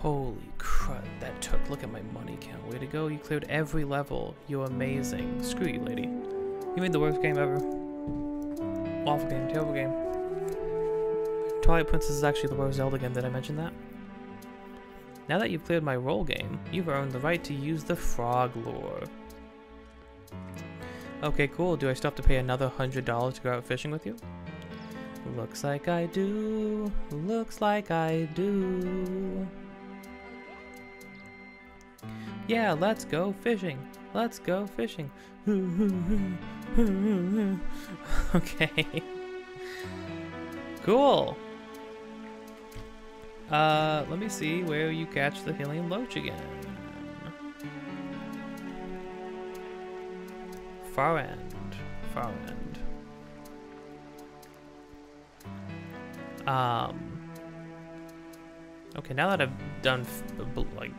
S1: Holy crud, that took. Look at my money count. Way to go, you cleared every level. You're amazing. Screw you, lady. You made the worst game ever. Awful game, terrible game. Twilight Princess is actually the worst Zelda game. Did I mention that? Now that you've cleared my roll game, you've earned the right to use the frog lure. Okay, cool. Do I still have to pay another $100 to go out fishing with you? Looks like I do. Looks like I do. Yeah, let's go fishing. Let's go fishing. Okay. Cool. Let me see where you catch the Hylian Loach again. Far end. Far end. Okay, now that I've done, like,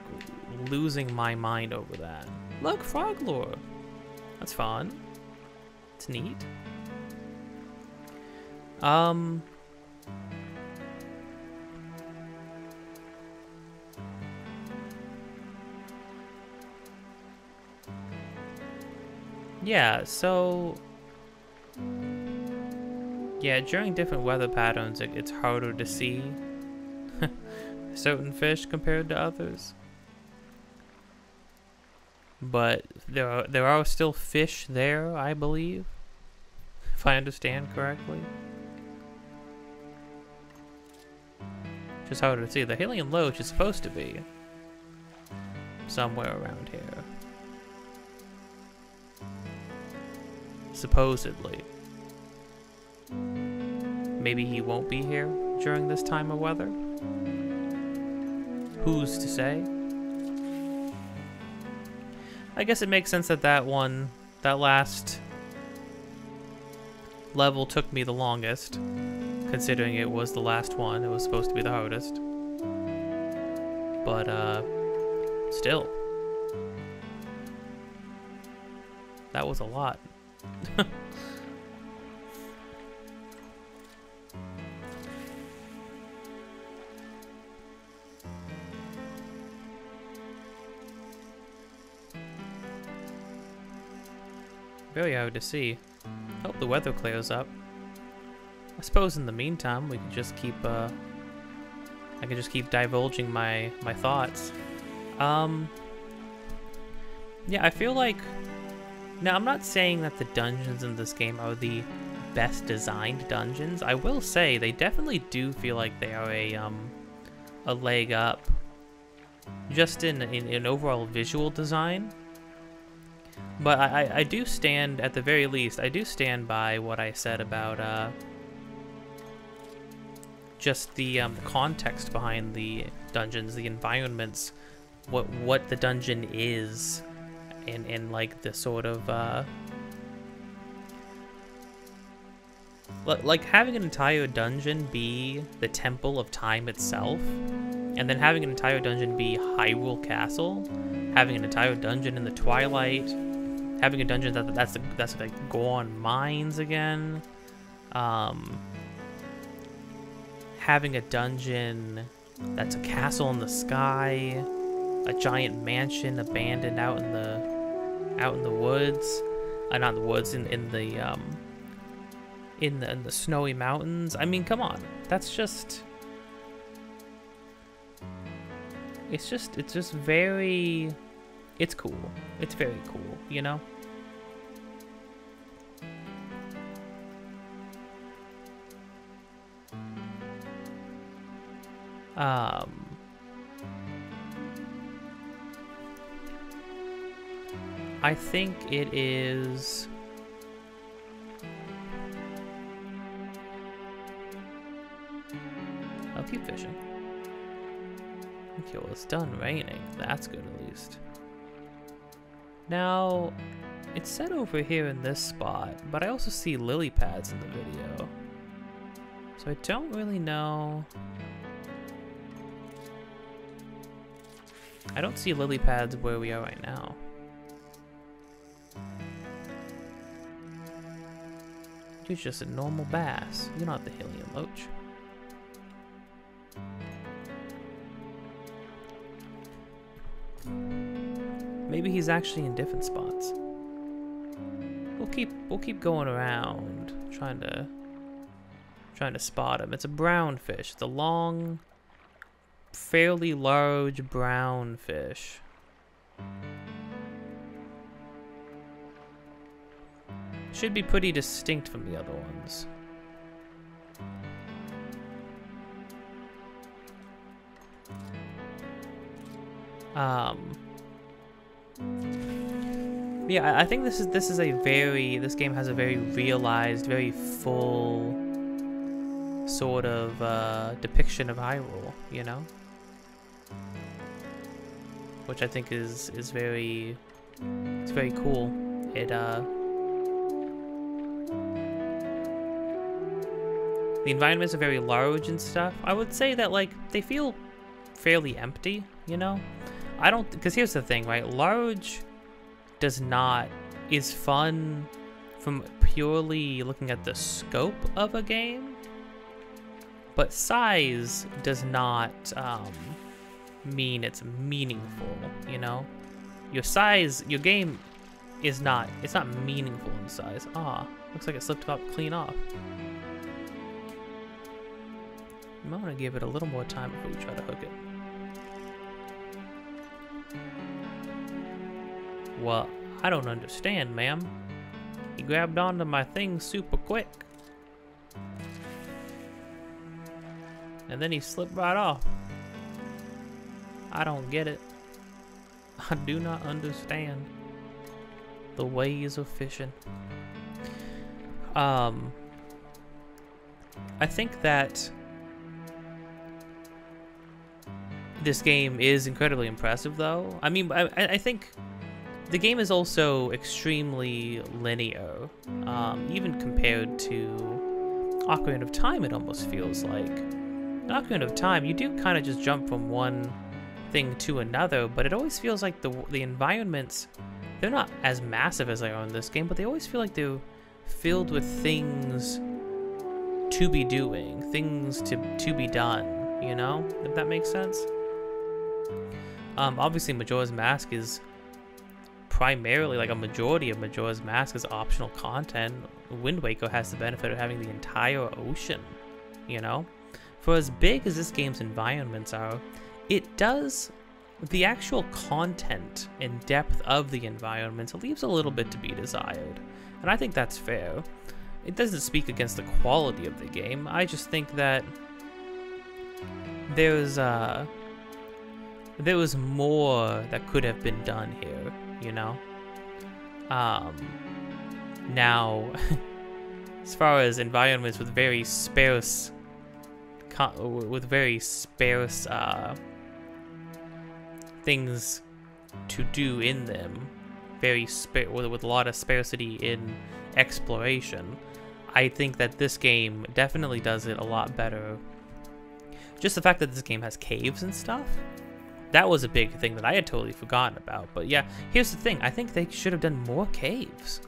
S1: losing my mind over that. Look, frog lore. That's fun. It's neat. Yeah, so... Yeah, during different weather patterns, it's harder to see certain fish compared to others. But there are still fish there, I believe, if I understand correctly. Just harder to see. The Hylian Loach is supposed to be somewhere around here. Supposedly. Maybe he won't be here during this time of weather. Who's to say? I guess it makes sense that that last level took me the longest, considering it was the last one. It was supposed to be the hardest. But, still. That was a lot. Very hard to see. Hope the weather clears up. I suppose in the meantime we can just keep I can just keep divulging my thoughts. Yeah, I feel like, now I'm not saying that the dungeons in this game are the best designed dungeons. I will say they definitely do feel like they are a leg up just in overall visual design. But I do stand, at the very least, I do stand by what I said about just the context behind the dungeons, the environments, what the dungeon is, and like the sort of like having an entire dungeon be the Temple of Time itself, and then having an entire dungeon be Hyrule Castle, having an entire dungeon in the Twilight, having a dungeon that's like Goron Mines again, having a dungeon that's a castle in the sky, a giant mansion abandoned out in the woods, not in the woods, in the snowy mountains. I mean, come on, that's just. It's just very. It's cool. It's very cool, you know? I think it is... I'll keep fishing. Okay, well, it's done raining. That's good, at least. Now, it's set over here in this spot, but I also see lily pads in the video. So I don't really know. I don't see lily pads where we are right now. You're just a normal bass. You're not the Hylian Loach. Maybe he's actually in different spots. We'll keep going around trying to spot him. It's a brown fish. It's a long, fairly large brown fish. Should be pretty distinct from the other ones. Yeah, I think this game has a very realized, very full sort of depiction of Hyrule, you know? Which I think is very, it's very cool. The environments are very large and stuff. I would say that, like, they feel fairly empty, you know? Because here's the thing, right? Large is fun from purely looking at the scope of a game, but size does not mean it's meaningful, you know? Your game it's not meaningful in size. Looks like it slipped up clean off. I'm gonna give it a little more time before we try to hook it. Well, I don't understand, ma'am. He grabbed onto my thing super quick. And then he slipped right off. I don't get it. I do not understand the ways of fishing. I think that this game is incredibly impressive, though. I mean, I think the game is also extremely linear, even compared to Ocarina of Time. It almost feels like in Ocarina of Time, you do kind of just jump from one thing to another, but it always feels like the environments, they're not as massive as they are in this game, but they always feel like they're filled with things to be doing, things to be done, you know, if that makes sense. Obviously Majora's Mask is primarily, like, a majority of Majora's Mask is optional content. Wind Waker has the benefit of having the entire ocean, you know? For as big as this game's environments are, the actual content and depth of the environments leaves a little bit to be desired. And I think that's fair. It doesn't speak against the quality of the game. I just think that there was more that could have been done here, you know? Now, as far as environments with very sparse things to do in them, with a lot of sparsity in exploration, I think that this game definitely does it a lot better. Just the fact that this game has caves and stuff, that was a big thing that I had totally forgotten about. But yeah, here's the thing. I think they should have done more caves,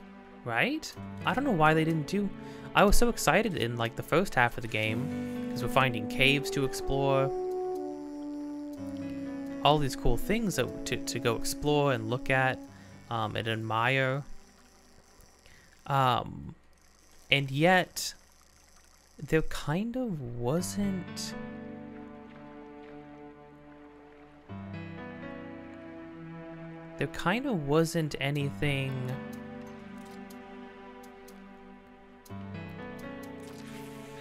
S1: right? I don't know why they didn't do... I was so excited in, like, the first half of the game, because we're finding caves to explore, all these cool things to go explore and look at and admire. And yet, there kind of wasn't... There kind of wasn't anything...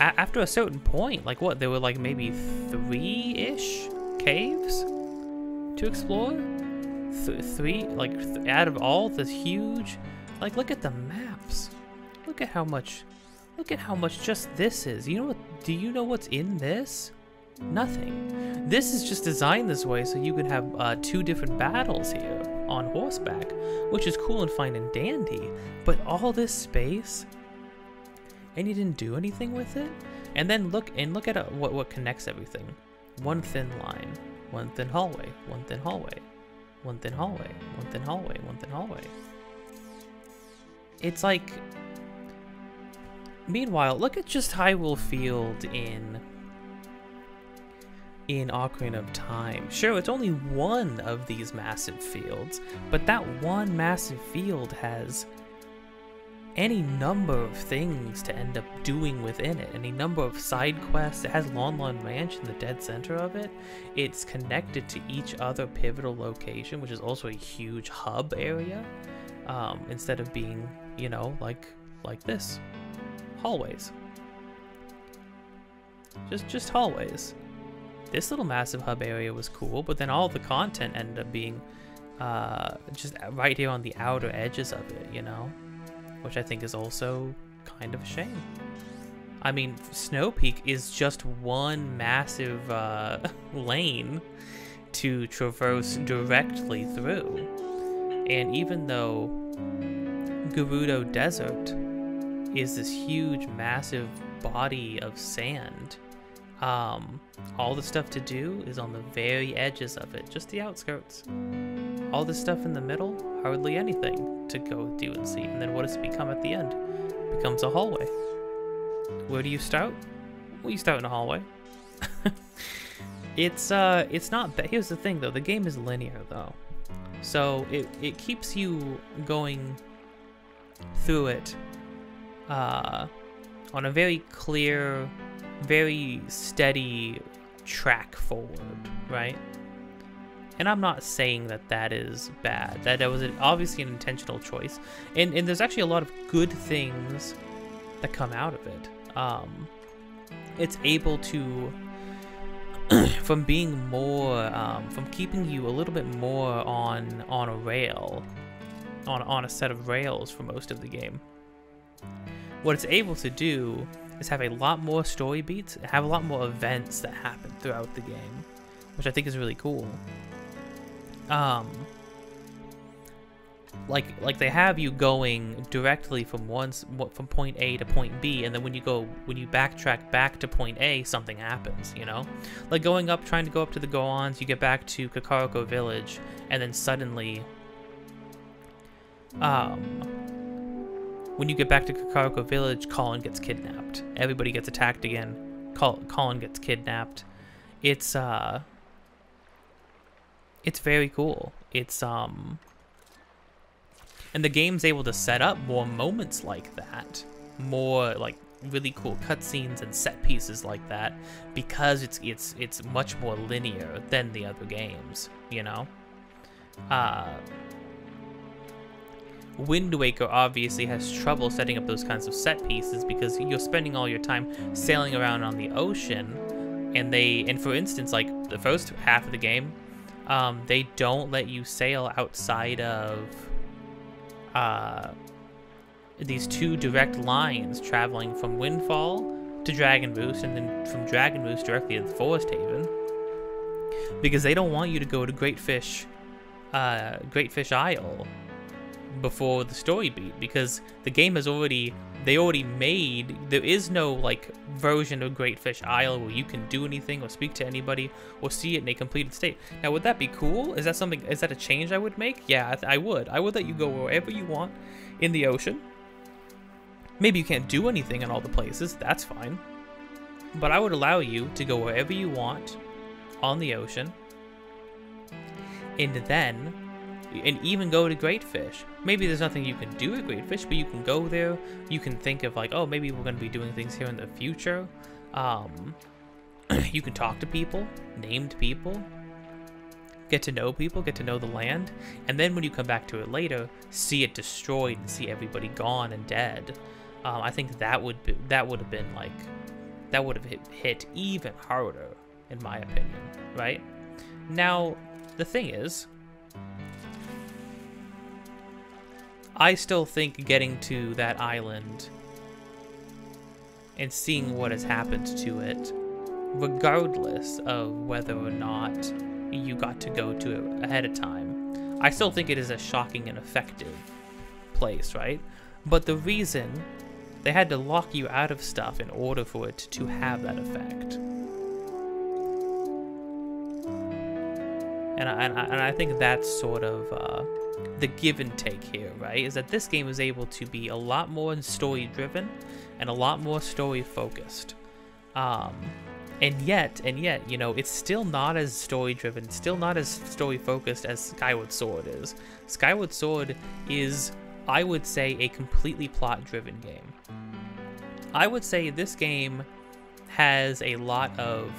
S1: After a certain point, like what, there were like maybe 3-ish caves to explore? Three, like out of all this huge... Like, look at the maps. Look at how much just this is. You know what? Do you know what's in this? Nothing. This is just designed this way so you can have 2 different battles here on horseback, which is cool and fine and dandy. But all this space, and you didn't do anything with it. And then look at what connects everything. One thin line, one thin hallway, one thin hallway, one thin hallway, one thin hallway, one thin hallway. It's like... Meanwhile, look at just Hyrule Field in Ocarina of Time. Sure, it's only one of these massive fields, but that one massive field has any number of things to end up doing within it, any number of side quests. It has Lon Lon Ranch in the dead center of it. It's connected to each other pivotal location, which is also a huge hub area, instead of being, you know, like this. Hallways. Just hallways. this little massive hub area was cool, but then all the content ended up being just right here on the outer edges of it, you know? Which I think is also kind of a shame. I mean, Snow Peak is just one massive lane to traverse directly through. And even though Gerudo Desert is this huge, massive body of sand, all the stuff to do is on the very edges of it, just the outskirts. All this stuff in the middle, hardly anything to go do and see. And then what does it become at the end? It becomes a hallway. Where do you start? Well, you start in a hallway. It's not bad. Here's the thing though, the game is linear though. So it keeps you going through it on a very clear, very steady track forward, right? And I'm not saying that that is bad. That was obviously an intentional choice. And there's actually a lot of good things that come out of it. It's able to, from being more, from keeping you a little bit more on a rail, on a set of rails for most of the game. What it's able to do is have a lot more story beats, have a lot more events that happen throughout the game, which I think is really cool. Like they have you going directly from point A to point B, and then when you backtrack back to point A, something happens, you know? Like trying to go up to the Goans, you get back to Kakariko Village, and then suddenly, when you get back to Kakariko Village, Colin gets kidnapped. Everybody gets attacked again. Colin gets kidnapped. It's very cool. And the game's able to set up more moments like that, more like really cool cutscenes and set pieces like that, because it's much more linear than the other games, you know? Wind Waker obviously has trouble setting up those kinds of set pieces because you're spending all your time sailing around on the ocean, and for instance, like the first half of the game, they don't let you sail outside of these two direct lines traveling from Windfall to Dragon Roost, and then from Dragon Roost directly to the Forest Haven, because they don't want you to go to Great Fish Isle before the story beat, because the game has already made, there is no like version of Great Fish Isle where you can do anything or speak to anybody or see it in a completed state. Now, would that be cool? Is that a change I would make? Yeah, I would let you go wherever you want in the ocean. Maybe you can't do anything in all the places, that's fine, but I would allow you to go wherever you want on the ocean, and even go to Great Fish. Maybe there's nothing you can do at Great Fish, but you can go there. You can think of like, oh, maybe we're going to be doing things here in the future. You can talk to people, named people, get to know people, get to know the land, and then when you come back to it later, see it destroyed and see everybody gone and dead. I think that would have been like, that would have hit even harder, in my opinion, right? Now, the thing is, I still think getting to that island and seeing what has happened to it, regardless of whether or not you got to go to it ahead of time, I still think it is a shocking and effective place, right? But the reason they had to lock you out of stuff in order for it to have that effect. And I think that's sort of the give and take here, right? Is that this game is able to be a lot more story driven and a lot more story focused. And yet, you know, it's still not as story driven, still not as story focused as Skyward Sword is. Skyward Sword is, I would say, a completely plot driven game. I would say this game has a lot of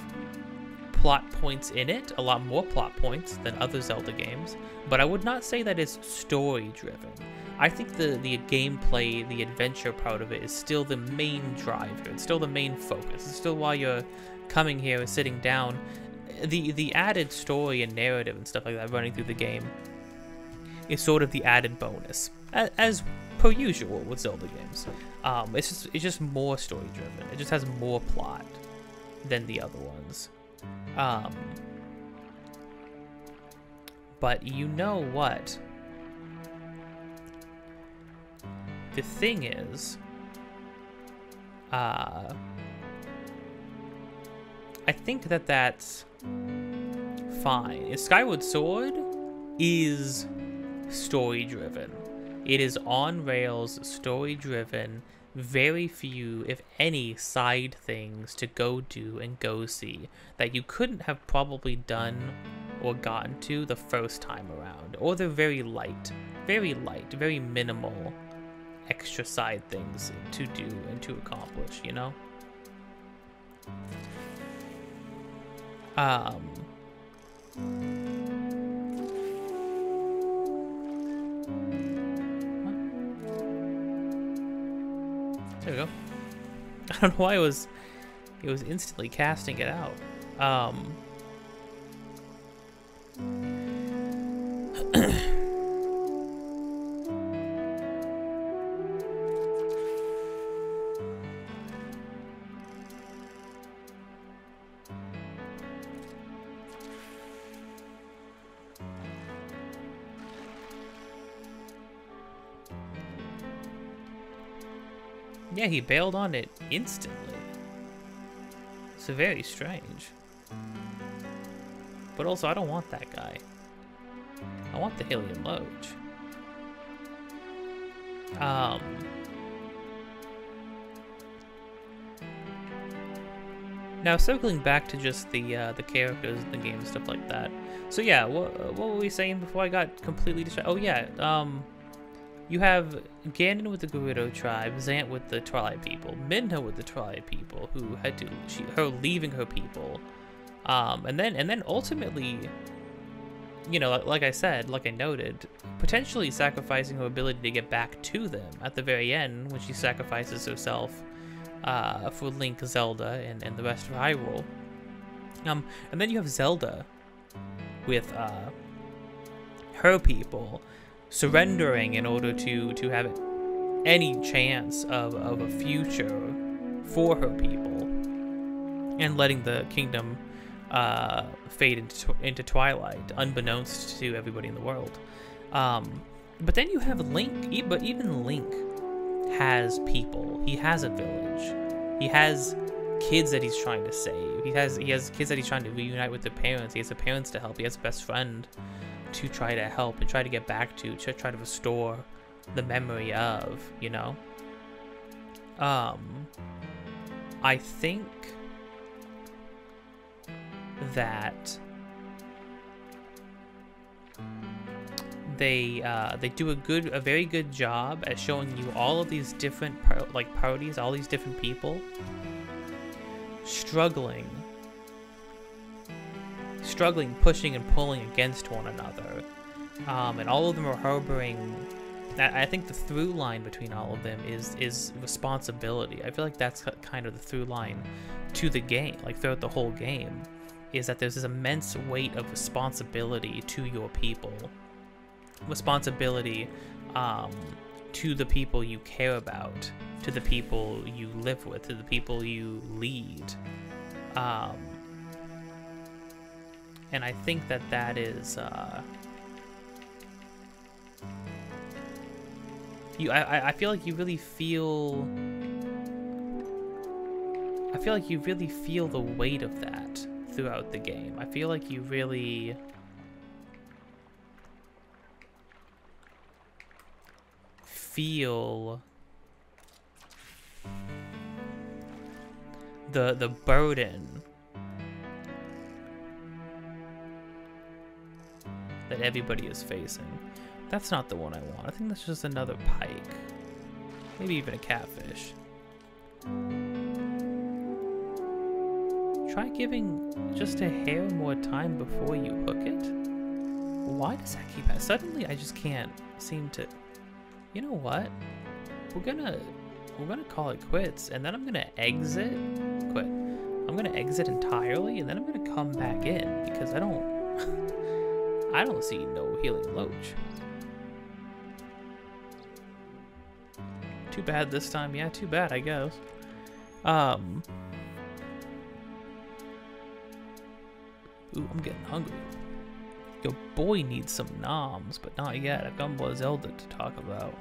S1: plot points in it, a lot more plot points than other Zelda games, but I would not say that it's story driven. I think the gameplay, the adventure part of it is still the main drive here. It's still the main focus. It's still while you're coming here and sitting down, the added story and narrative and stuff like that running through the game is sort of the added bonus, as per usual with Zelda games. It's just more story driven. It just has more plot than the other ones. But you know what? The thing is, I think that that's fine. Skyward Sword is story-driven. It is on rails, story-driven, very few, if any, side things to go do and go see that you couldn't have probably done or gotten to the first time around. Or they're very light, very minimal extra side things to do and to accomplish, you know? There we go. I don't know why it was instantly casting it out. Yeah, he bailed on it instantly. It's very strange. But also, I don't want that guy. I want the Hylian Loach. Now, circling back to just the characters in the game and stuff like that. So yeah, what were we saying before I got completely distracted? Oh yeah, you have Ganon with the Gerudo tribe, Zant with the Twilight people, Midna with the Twilight people, who had to her leaving her people, and then ultimately, you know, like I said, like I noted, potentially sacrificing her ability to get back to them at the very end when she sacrifices herself for Link, Zelda, and the rest of Hyrule. And then you have Zelda with her people surrendering in order to have any chance of a future for her people, and letting the kingdom fade into twilight, unbeknownst to everybody in the world. But then you have Link, but even Link has people. He has a village. He has kids that he's trying to save. He has kids that he's trying to reunite with their parents. He has the parents to help. He has a best friend to try to help and try to get back to try to restore the memory of, you know. I think that they do a very good job at showing you all of these different parties, all these different people struggling, pushing and pulling against one another, and all of them are harboring. I think the through line between all of them is responsibility. I feel like that's kind of the through line to the game, like throughout the whole game, is that there's this immense weight of responsibility to your people, responsibility to the people you care about, to the people you live with, to the people you lead. And I think that is I feel like you really feel the weight of that throughout the game. I feel like you really feel the burden that everybody is facing. That's not the one I want. I think that's just another pike. Maybe even a catfish. Try giving just a hair more time before you hook it. Why does that keep happening? Suddenly I just can't seem to... You know what? We're gonna call it quits, and then I'm gonna exit. Quit. I'm gonna exit entirely, and then I'm gonna come back in, because I don't I don't see no healing loach. Too bad this time. Yeah, too bad, I guess. Ooh, I'm getting hungry. Your boy needs some noms, but not yet. I've got more Zelda to talk about.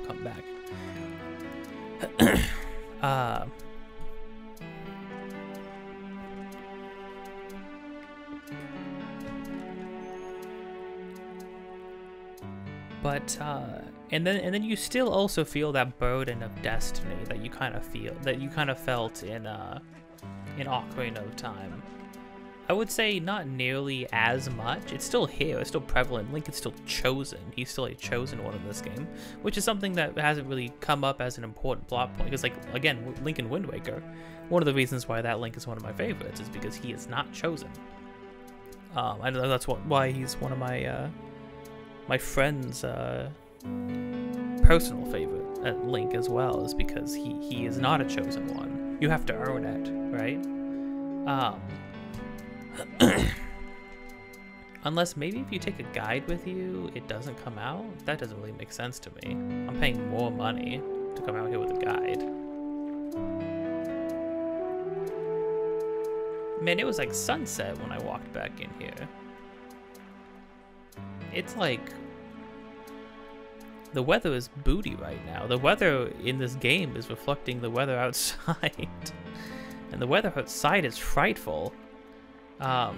S1: Come back. But and then you still also feel that burden of destiny that you kind of felt in Ocarina of Time. I would say not nearly as much. It's still here. It's still prevalent. Link is still chosen. He's still a chosen one in this game, which is something that hasn't really come up as an important plot point. Because, like, again, Link in Wind Waker, one of the reasons why that Link is one of my favorites is because he is not chosen. I know that's why he's one of my my friend's personal favorite at Link as well, is because he is not a chosen one. You have to earn it, right? Unless maybe if you take a guide with you, it doesn't come out? That doesn't really make sense to me. I'm paying more money to come out here with a guide. Man, it was like sunset when I walked back in here. It's like... the weather is booty right now. The weather in this game is reflecting the weather outside. And the weather outside is frightful. I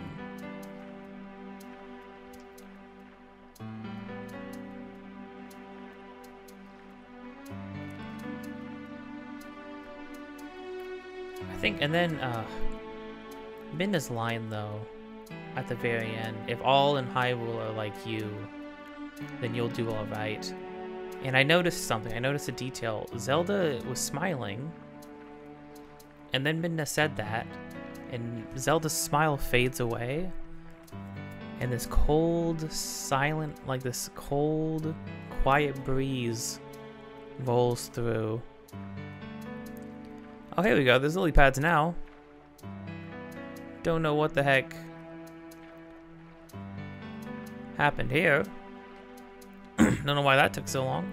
S1: think, and then Midna's line though, at the very end, if all in Hyrule are like you, then you'll do all right. And I noticed something. I noticed a detail. Zelda was smiling, and then Midna said that, and Zelda's smile fades away, and this cold, silent, like this cold, quiet breeze rolls through. Oh, here we go. There's lily pads now. Don't know what the heck happened here. Don't know why that took so long.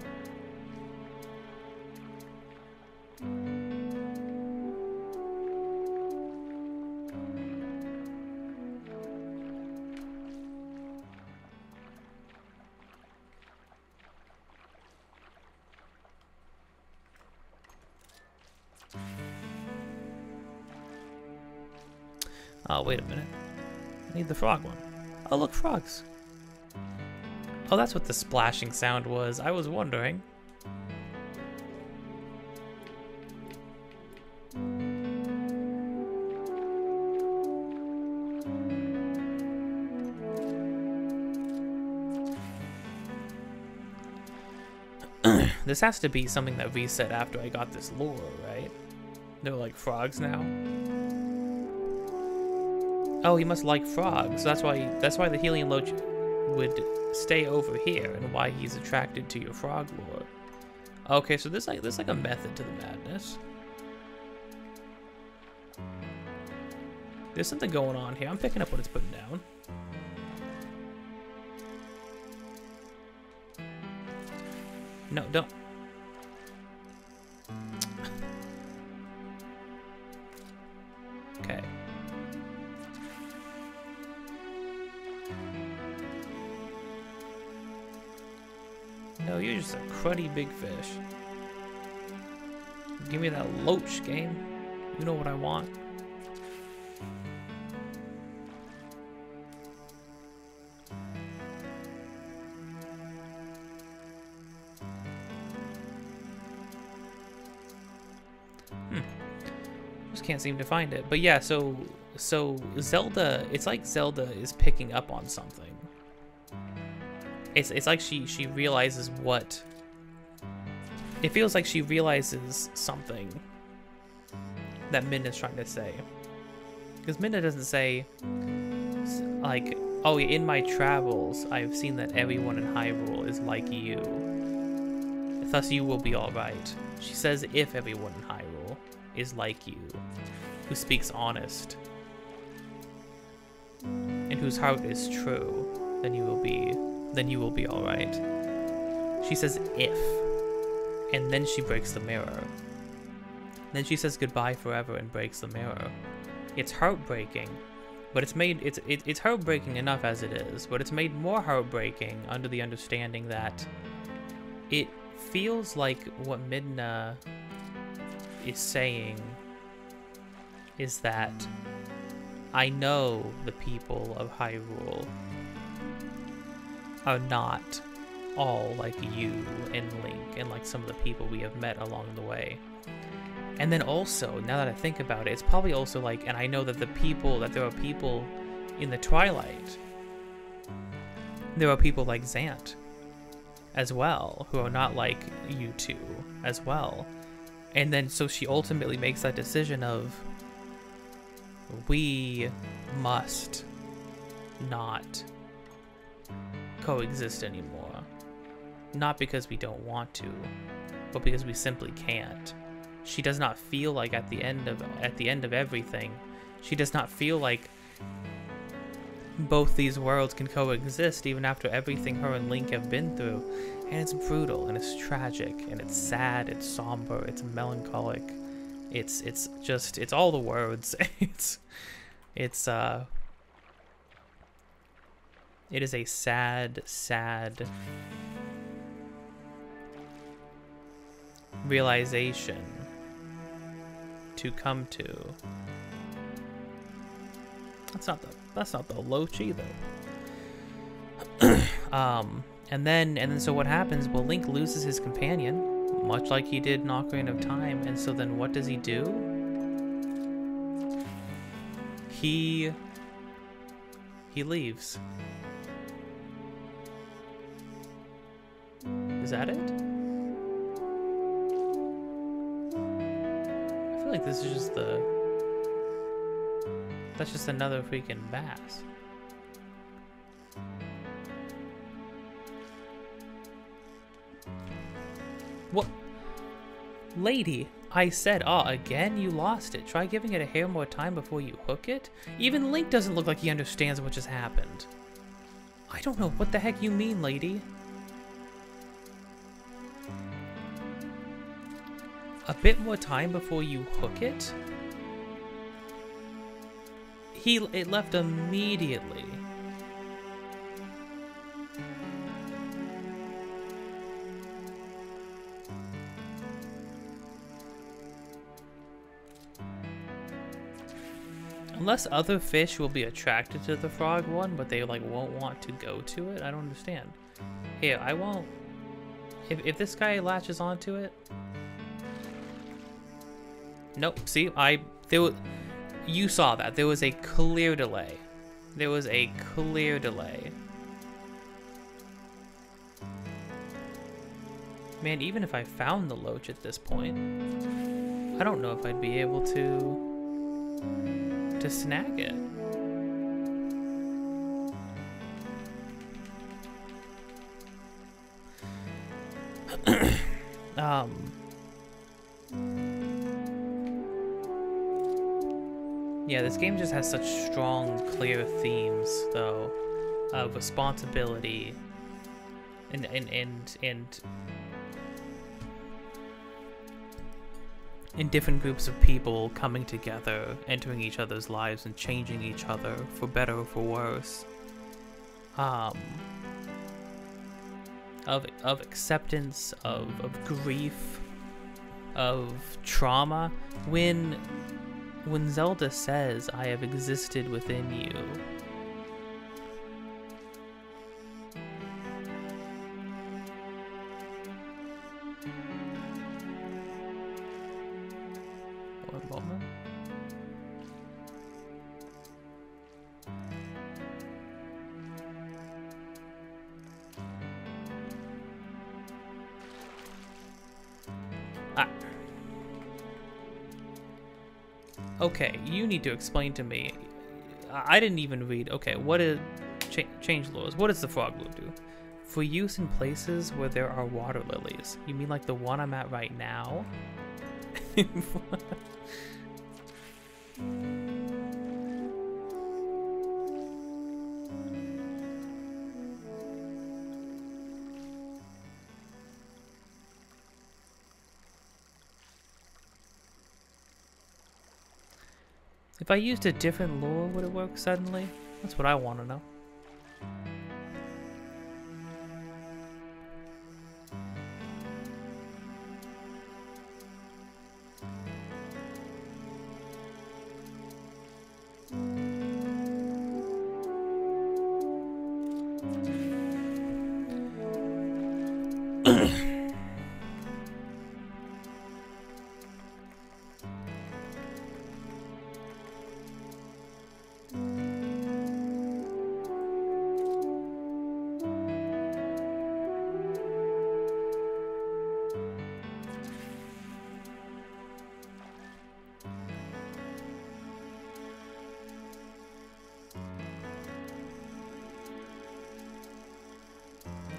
S1: Oh, wait a minute. I need the frog one. Oh, look, frogs. Oh, that's what the splashing sound was. I was wondering. This has to be something that reset after I got this lure, right? They're like frogs now. Oh, he must like frogs. That's why the Hylian Loach would stay over here, and why he's attracted to your frog lore. Okay, so there's like a method to the madness. There's something going on here. I'm picking up what it's putting down. No, don't. Okay. No, you're just a cruddy big fish. Give me that loach, game. You know what I want. Just can't seem to find it. But yeah, so Zelda, it's like Zelda is picking up on something. It's like she realizes what... It feels like she realizes something that Midna's trying to say. Because Midna doesn't say, like, Oh, yeah, in my travels, I've seen that everyone in Hyrule is like you. Thus you will be alright. She says if everyone in Hyrule is like you, who speaks honest, and whose heart is true, then you will be alright. She says if, and then she breaks the mirror. Then she says goodbye forever and breaks the mirror. It's heartbreaking. But it's heartbreaking enough as it is, but it's made more heartbreaking under the understanding that it feels like what Midna is saying is that I know the people of Hyrule are not all like you and Link and like some of the people we have met along the way. And then also, now that I think about it, it's probably also like, and I know that there are people in the Twilight, there are people like Zant as well, who are not like you two as well. And then, so she ultimately makes that decision of, we must not coexist anymore. Not because we don't want to, but because we simply can't. She does not feel like at the end of everything, she does not feel like both these worlds can coexist even after everything her and Link have been through. And it's brutal, and it's tragic, and it's sad, it's somber, it's melancholic. It's all the words. it is a sad realization to come to. That's not the Loach either. And then so what happens? Well, Link loses his companion, much like he did in Ocarina of Time, and so then what does he do? He leaves. Is that it? I feel like this is just that's just another freaking bass. What? Lady, I said, again? You lost it. Try giving it a hair more time before you hook it? Even Link doesn't look like he understands what just happened. I don't know what the heck you mean, lady. A bit more time before you hook it? It left immediately. Unless other fish will be attracted to the frog one, but they like won't want to go to it. I don't understand. Here, I won't. If this guy latches onto it. Nope. See, you saw that. There was a clear delay. There was a clear delay. Man, even if I found the Loach at this point, I don't know if I'd be able to snag it. Yeah, this game just has such strong, clear themes, though, of responsibility and different groups of people coming together, entering each other's lives and changing each other for better or for worse. Of acceptance, of grief, of trauma. When Zelda says, "I have existed within you," one moment. Okay, you need to explain to me. I didn't even read. Okay, what is... change lures. What does the frog lure do? For use in places where there are water lilies. You mean like the one I'm at right now? If I used a different lure, would it work suddenly? That's what I want to know.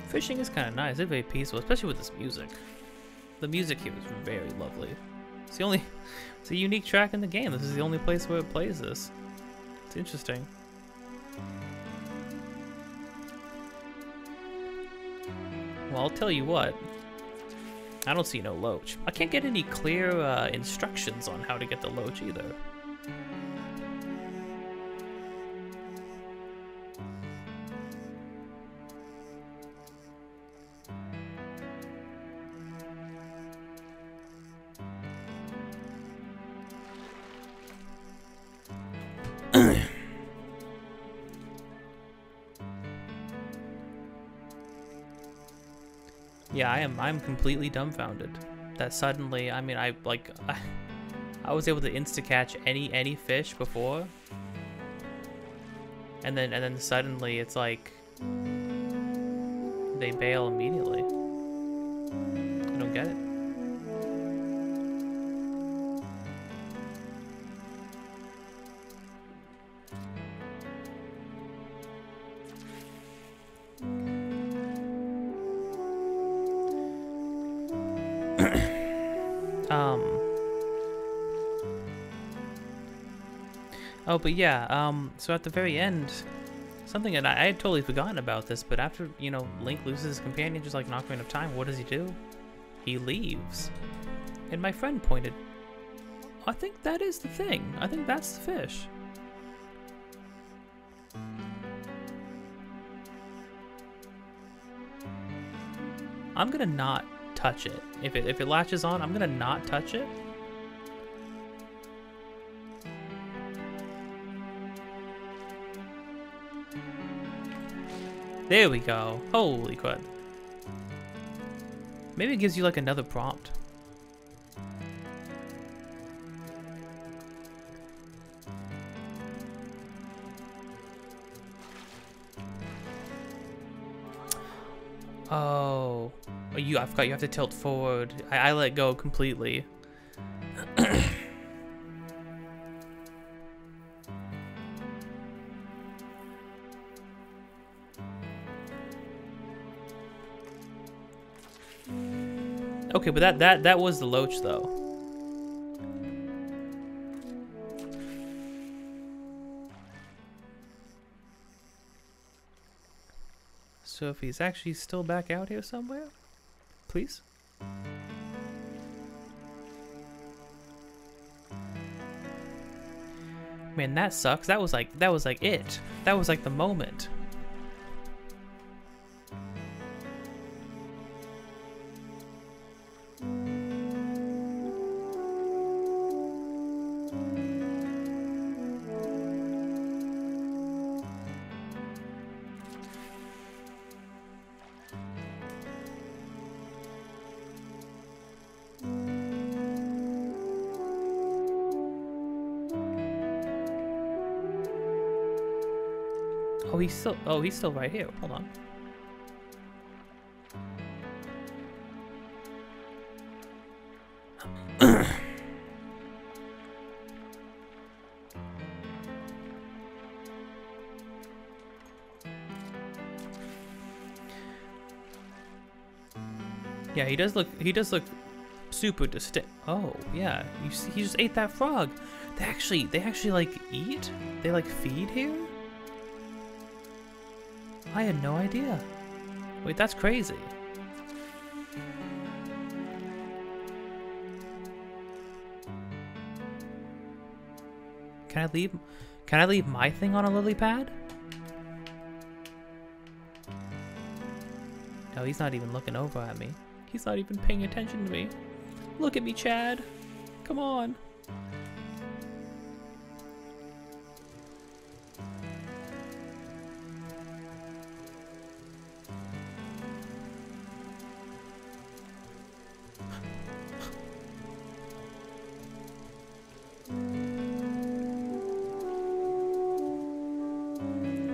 S1: Fishing is kind of nice. It's very peaceful, especially with this music. The music here is very lovely. It's a unique track in the game. This is the only place where it plays this. It's interesting. Well, I'll tell you what. I don't see no loach. I can't get any clear instructions on how to get the loach either. Yeah, I'm completely dumbfounded that suddenly, I mean, I was able to insta-catch any fish before, and then suddenly it's like they bail immediately. I don't get it. Oh, but yeah, so at the very end, something that I had totally forgotten about this, but after, you know, Link loses his companion just like not going enough time, what does he do? He leaves. And my friend pointed, I think that is the thing. I think that's the fish. I'm gonna not touch it. If it latches on, I'm gonna not touch it. There we go. Holy crud. Maybe it gives you like another prompt. Oh. I forgot you have to tilt forward. I let go completely. Okay, but that was the loach though. So if he's actually still back out here somewhere, please. Man, that sucks. That was like it. That was like the moment. Oh, he's still right here. Hold on. Yeah, he does look super distinct. Oh, yeah. You see, he just ate that frog. They actually like eat? They like feed here? I had no idea. Wait, that's crazy. Can I leave my thing on a lily pad? No, he's not even looking over at me. He's not even paying attention to me. Look at me, Chad. Come on.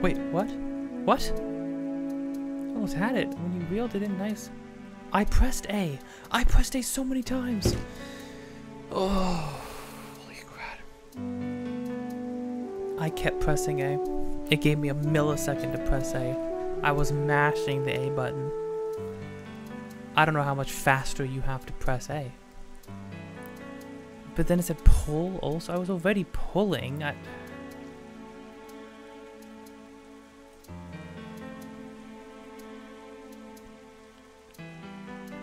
S1: Wait, what? What? Almost had it. When you reeled it in nice. I pressed A. I pressed A so many times. Oh, holy crap. I kept pressing A. It gave me a millisecond to press A. I was mashing the A button. I don't know how much faster you have to press A. But then it said pull also. I was already pulling.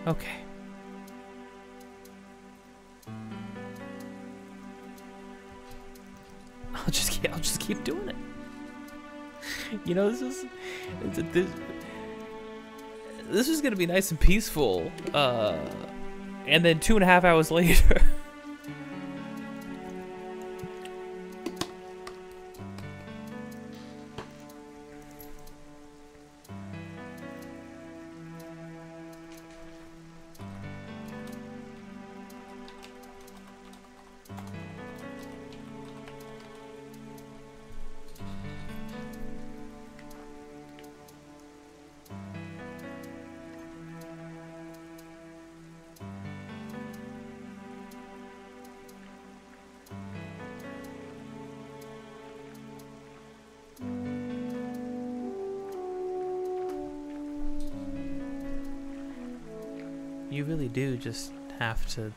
S1: Okay. I'll just keep doing it. You know, this is gonna be nice and peaceful. And then 2.5 hours later. You really do just have to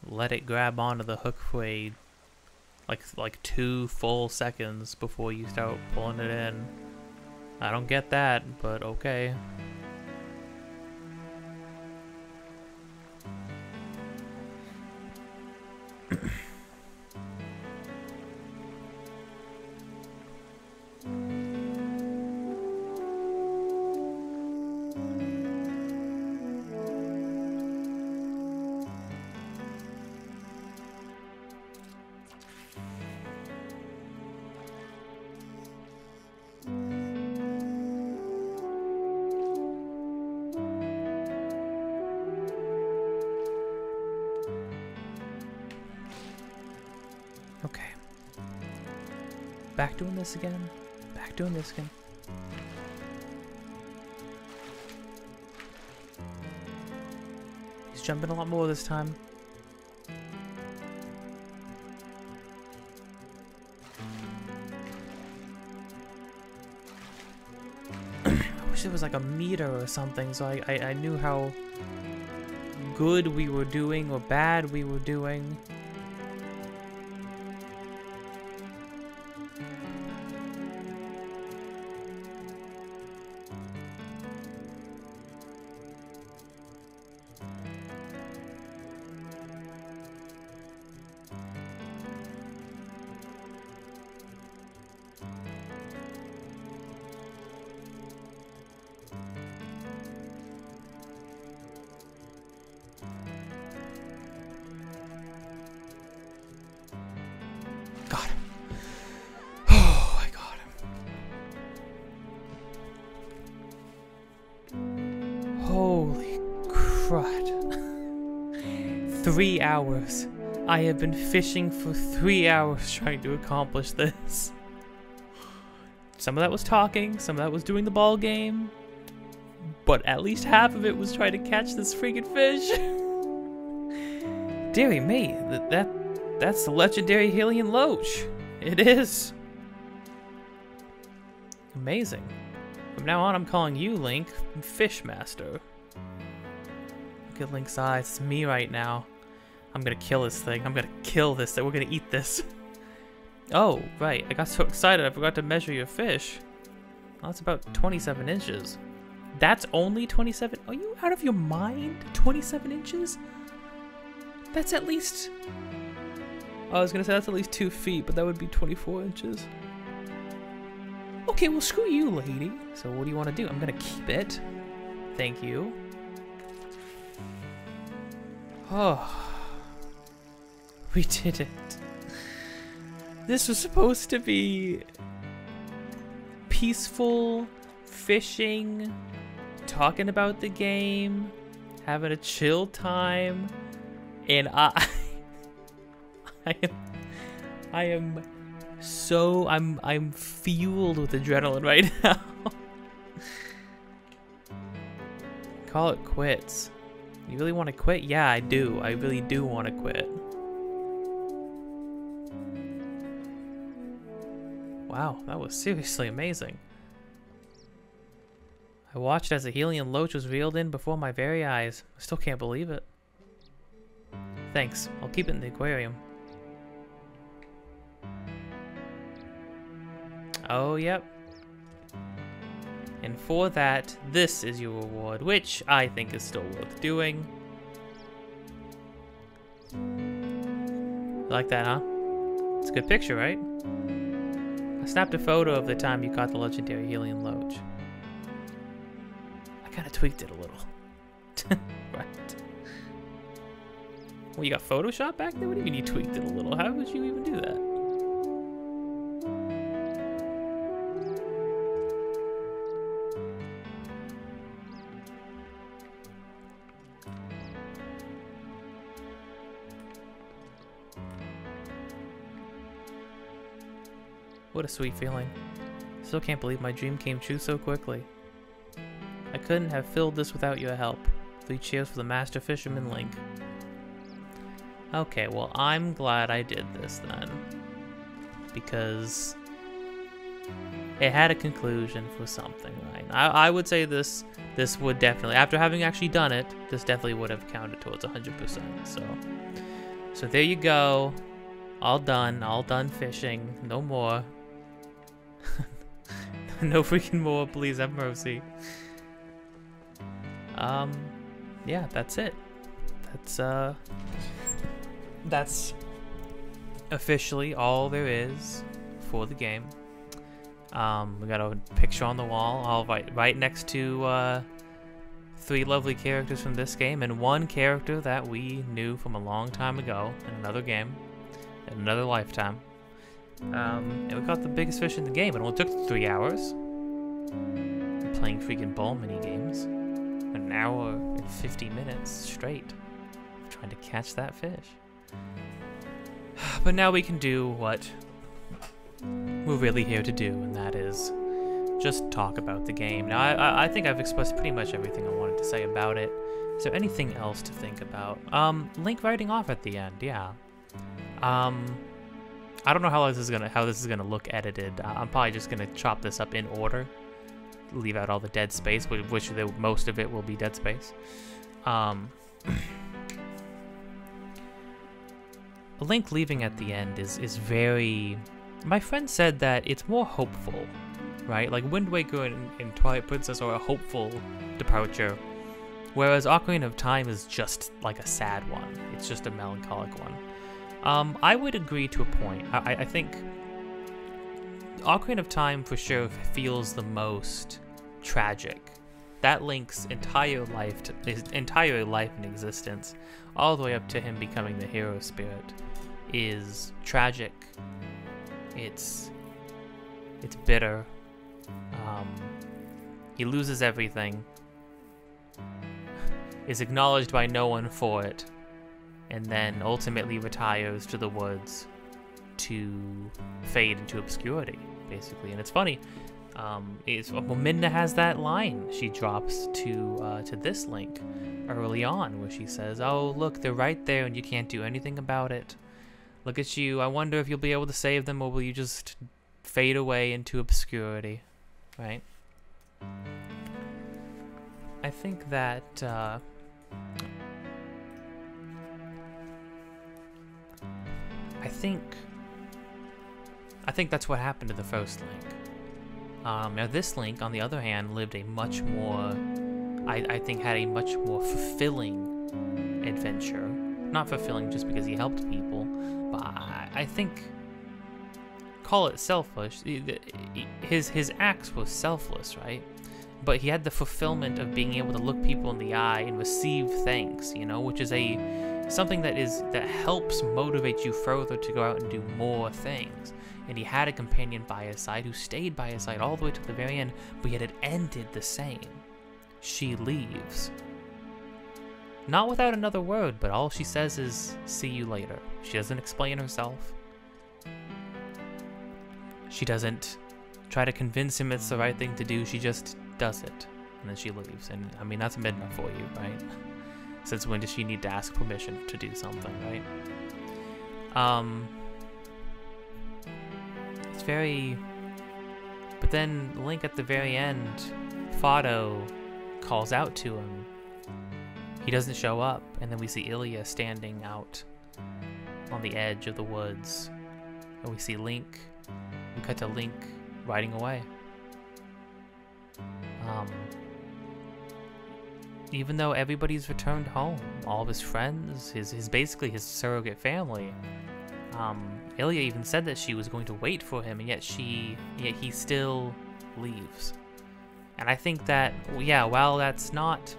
S1: let it grab onto the hook for like 2 full seconds before you start pulling it in. I don't get that, but okay. Okay. Back doing this again. Back doing this again. He's jumping a lot more this time. I wish it was like a meter or something so I knew how good we were doing or bad we were doing. Got him. Oh, I got him. Holy crud. 3 hours. I have been fishing for 3 hours trying to accomplish this. Some of that was talking, some of that was doing the ball game, but at least half of it was trying to catch this freaking fish. Dearie me, that's the legendary Hylian Loach. It is. Amazing. From now on, I'm calling you, Link, Fishmaster. Look at Link's eyes. It's me right now. I'm gonna kill this thing. I'm gonna kill this thing. We're gonna eat this. Oh, right. I got so excited I forgot to measure your fish. Well, that's about 27 inches. That's only 27? Are you out of your mind? 27 inches? That's at least... I was gonna say that's at least 2 feet, but that would be 24 inches. Okay, well screw you, lady. So what do you want to do? I'm gonna keep it. Thank you. Oh. We did it. This was supposed to be peaceful, fishing, talking about the game, having a chill time, and I am so I'm fueled with adrenaline right now. Call it quits. You really want to quit? Yeah, I do. I really do want to quit. Wow, that was seriously amazing. I watched as a Helium Loach was reeled in before my very eyes. I still can't believe it. Thanks. I'll keep it in the aquarium. Oh, yep. And for that, this is your reward, which I think is still worth doing. You like that, huh? It's a good picture, right? I snapped a photo of the time you caught the legendary Helium Loach. I kind of tweaked it a little. Right. Well, you got Photoshop back there? What do you mean you tweaked it a little? How would you even do that? What a sweet feeling. Still can't believe my dream came true so quickly. I couldn't have filled this without your help. 3 cheers for the Master Fisherman Link. Okay, well, I'm glad I did this then. Because it had a conclusion for something, right? I would say this would definitely, after having actually done it, this definitely would have counted towards 100%. So there you go. All done fishing. No more. No freaking more, please have mercy. Yeah, that's it. That's officially all there is for the game. We got a picture on the wall, all right next to 3 lovely characters from this game, and 1 character that we knew from a long time ago in another game, in another lifetime. And we caught the biggest fish in the game. It only took 3 hours. I'm playing freaking ball mini games. An hour and 50 minutes straight trying to catch that fish. But now we can do what we're really here to do, and that is just talk about the game. Now, I think I've expressed pretty much everything I wanted to say about it. Is there anything else to think about? Link riding off at the end, yeah. I don't know how this is gonna look edited. I'm probably just gonna chop this up in order, leave out all the dead space, which most of it will be dead space. Link leaving at the end is very... My friend said that it's more hopeful, right? Like Wind Waker and Twilight Princess are a hopeful departure, whereas Ocarina of Time is just like a sad one. It's just a melancholic one. I would agree to a point. I think Ocarina of Time for sure feels the most tragic. That Link's entire life and existence, all the way up to him becoming the hero spirit, is tragic. It's bitter. He loses everything, is acknowledged by no one for it, and then ultimately retires to the woods to fade into obscurity, basically. And it's funny, Midna has that line she drops to this Link early on, where she says, "Oh, look, they're right there, and you can't do anything about it. Look at you. I wonder if you'll be able to save them, or will you just fade away into obscurity?" Right? I think that I think that's what happened to the first Link. Now this Link, on the other hand, lived a much more, I think had a much more fulfilling adventure. Not fulfilling just because he helped people, but I think, call it selfish, his acts were selfless, right? But he had the fulfillment of being able to look people in the eye and receive thanks, you know, which is something that helps motivate you further to go out and do more things. And he had a companion by his side who stayed by his side all the way to the very end, but yet it ended the same. She leaves. Not without another word, but all she says is, "See you later." She doesn't explain herself. She doesn't try to convince him it's the right thing to do, she just does it. And then she leaves. And I mean, that's Midna for you, right? Since when does she need to ask permission to do something, right? It's very... But then Link at the very end, Fado calls out to him. He doesn't show up, and then we see Ilya standing out on the edge of the woods. And we see Link. We cut to Link riding away. Even though everybody's returned home, all of his friends, his basically his surrogate family, Ilya even said that she was going to wait for him, and yet he still leaves. And I think that, yeah, while that's not,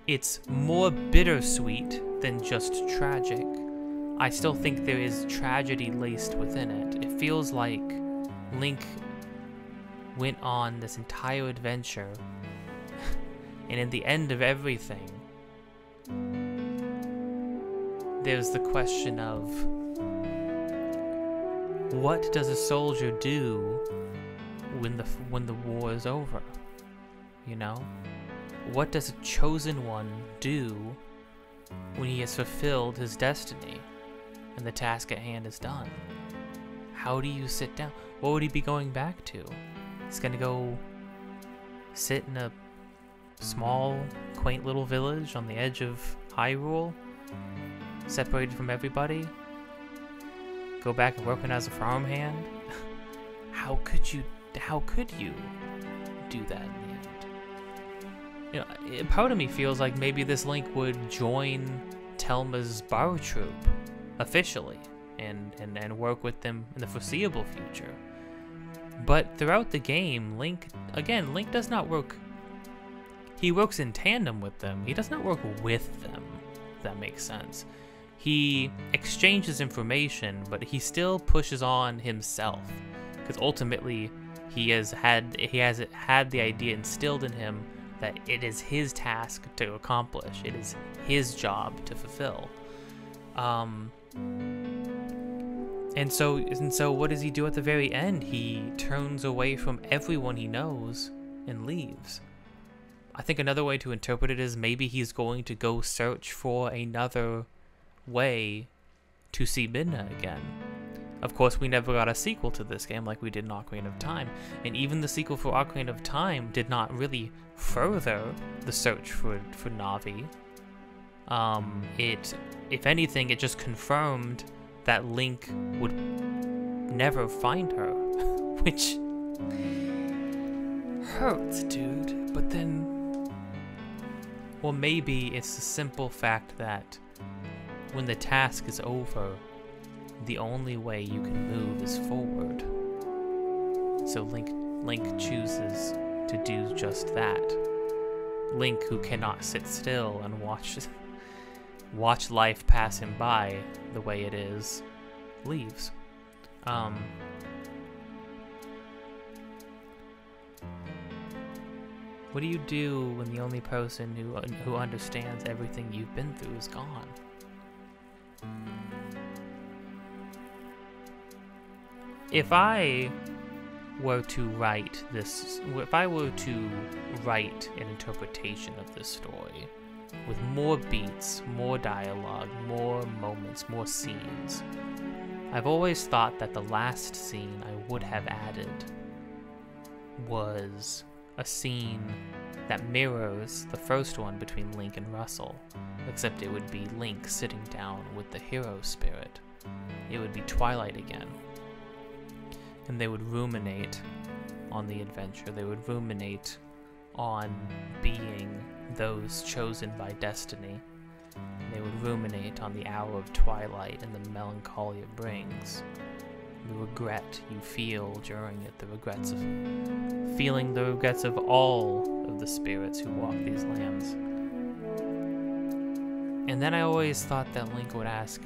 S1: it's more bittersweet than just tragic, I still think there is tragedy laced within it. It feels like Link went on this entire adventure, and in the end of everything, there's the question of, what does a soldier do when the war is over? You know? What does a chosen one do when he has fulfilled his destiny and the task at hand is done? How do you sit down? What would he be going back to? He's gonna go sit in a small, quaint little village on the edge of Hyrule, separated from everybody? Go back and working as a farmhand? How could you do that in the end? You know, part of me feels like maybe this Link would join Telma's Bar Troop officially and work with them in the foreseeable future. But throughout the game, Link does not work. He works in tandem with them. He does not work with them, if that makes sense. He exchanges information, but he still pushes on himself, because ultimately he has had the idea instilled in him that it is his task to accomplish. It is his job to fulfill. And so what does he do at the very end? He turns away from everyone he knows and leaves. I think another way to interpret it is maybe he's going to go search for another way to see Midna again. Of course, we never got a sequel to this game like we did in Ocarina of Time, and even the sequel for Ocarina of Time did not really further the search for Navi. If anything, it just confirmed that Link would never find her, which hurts, dude. But then, well, maybe it's the simple fact that when the task is over, the only way you can move is forward. So Link chooses to do just that. Link, who cannot sit still and watch life pass him by the way it is, leaves. What do you do when the only person who understands everything you've been through is gone? If I were to write an interpretation of this story with more beats, more dialogue, more moments, more scenes, I've always thought that the last scene I would have added was a scene that mirrors the first one between Link and Russell, except it would be Link sitting down with the hero spirit. It would be Twilight again. And they would ruminate on the adventure. They would ruminate on being those chosen by destiny. They would ruminate on the hour of twilight and the melancholy it brings. The regret you feel during it, feeling the regrets of all of the spirits who walk these lands. And then I always thought that Link would ask,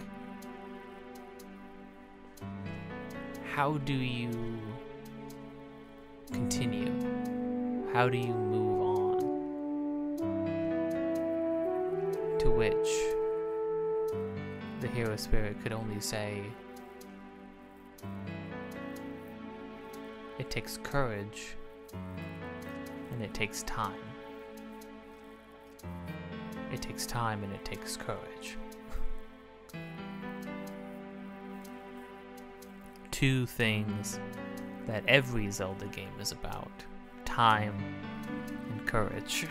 S1: how do you continue? How do you move on? To which the hero spirit could only say, it takes courage, and it takes time. It takes time and it takes courage. Two things that every Zelda game is about: time and courage.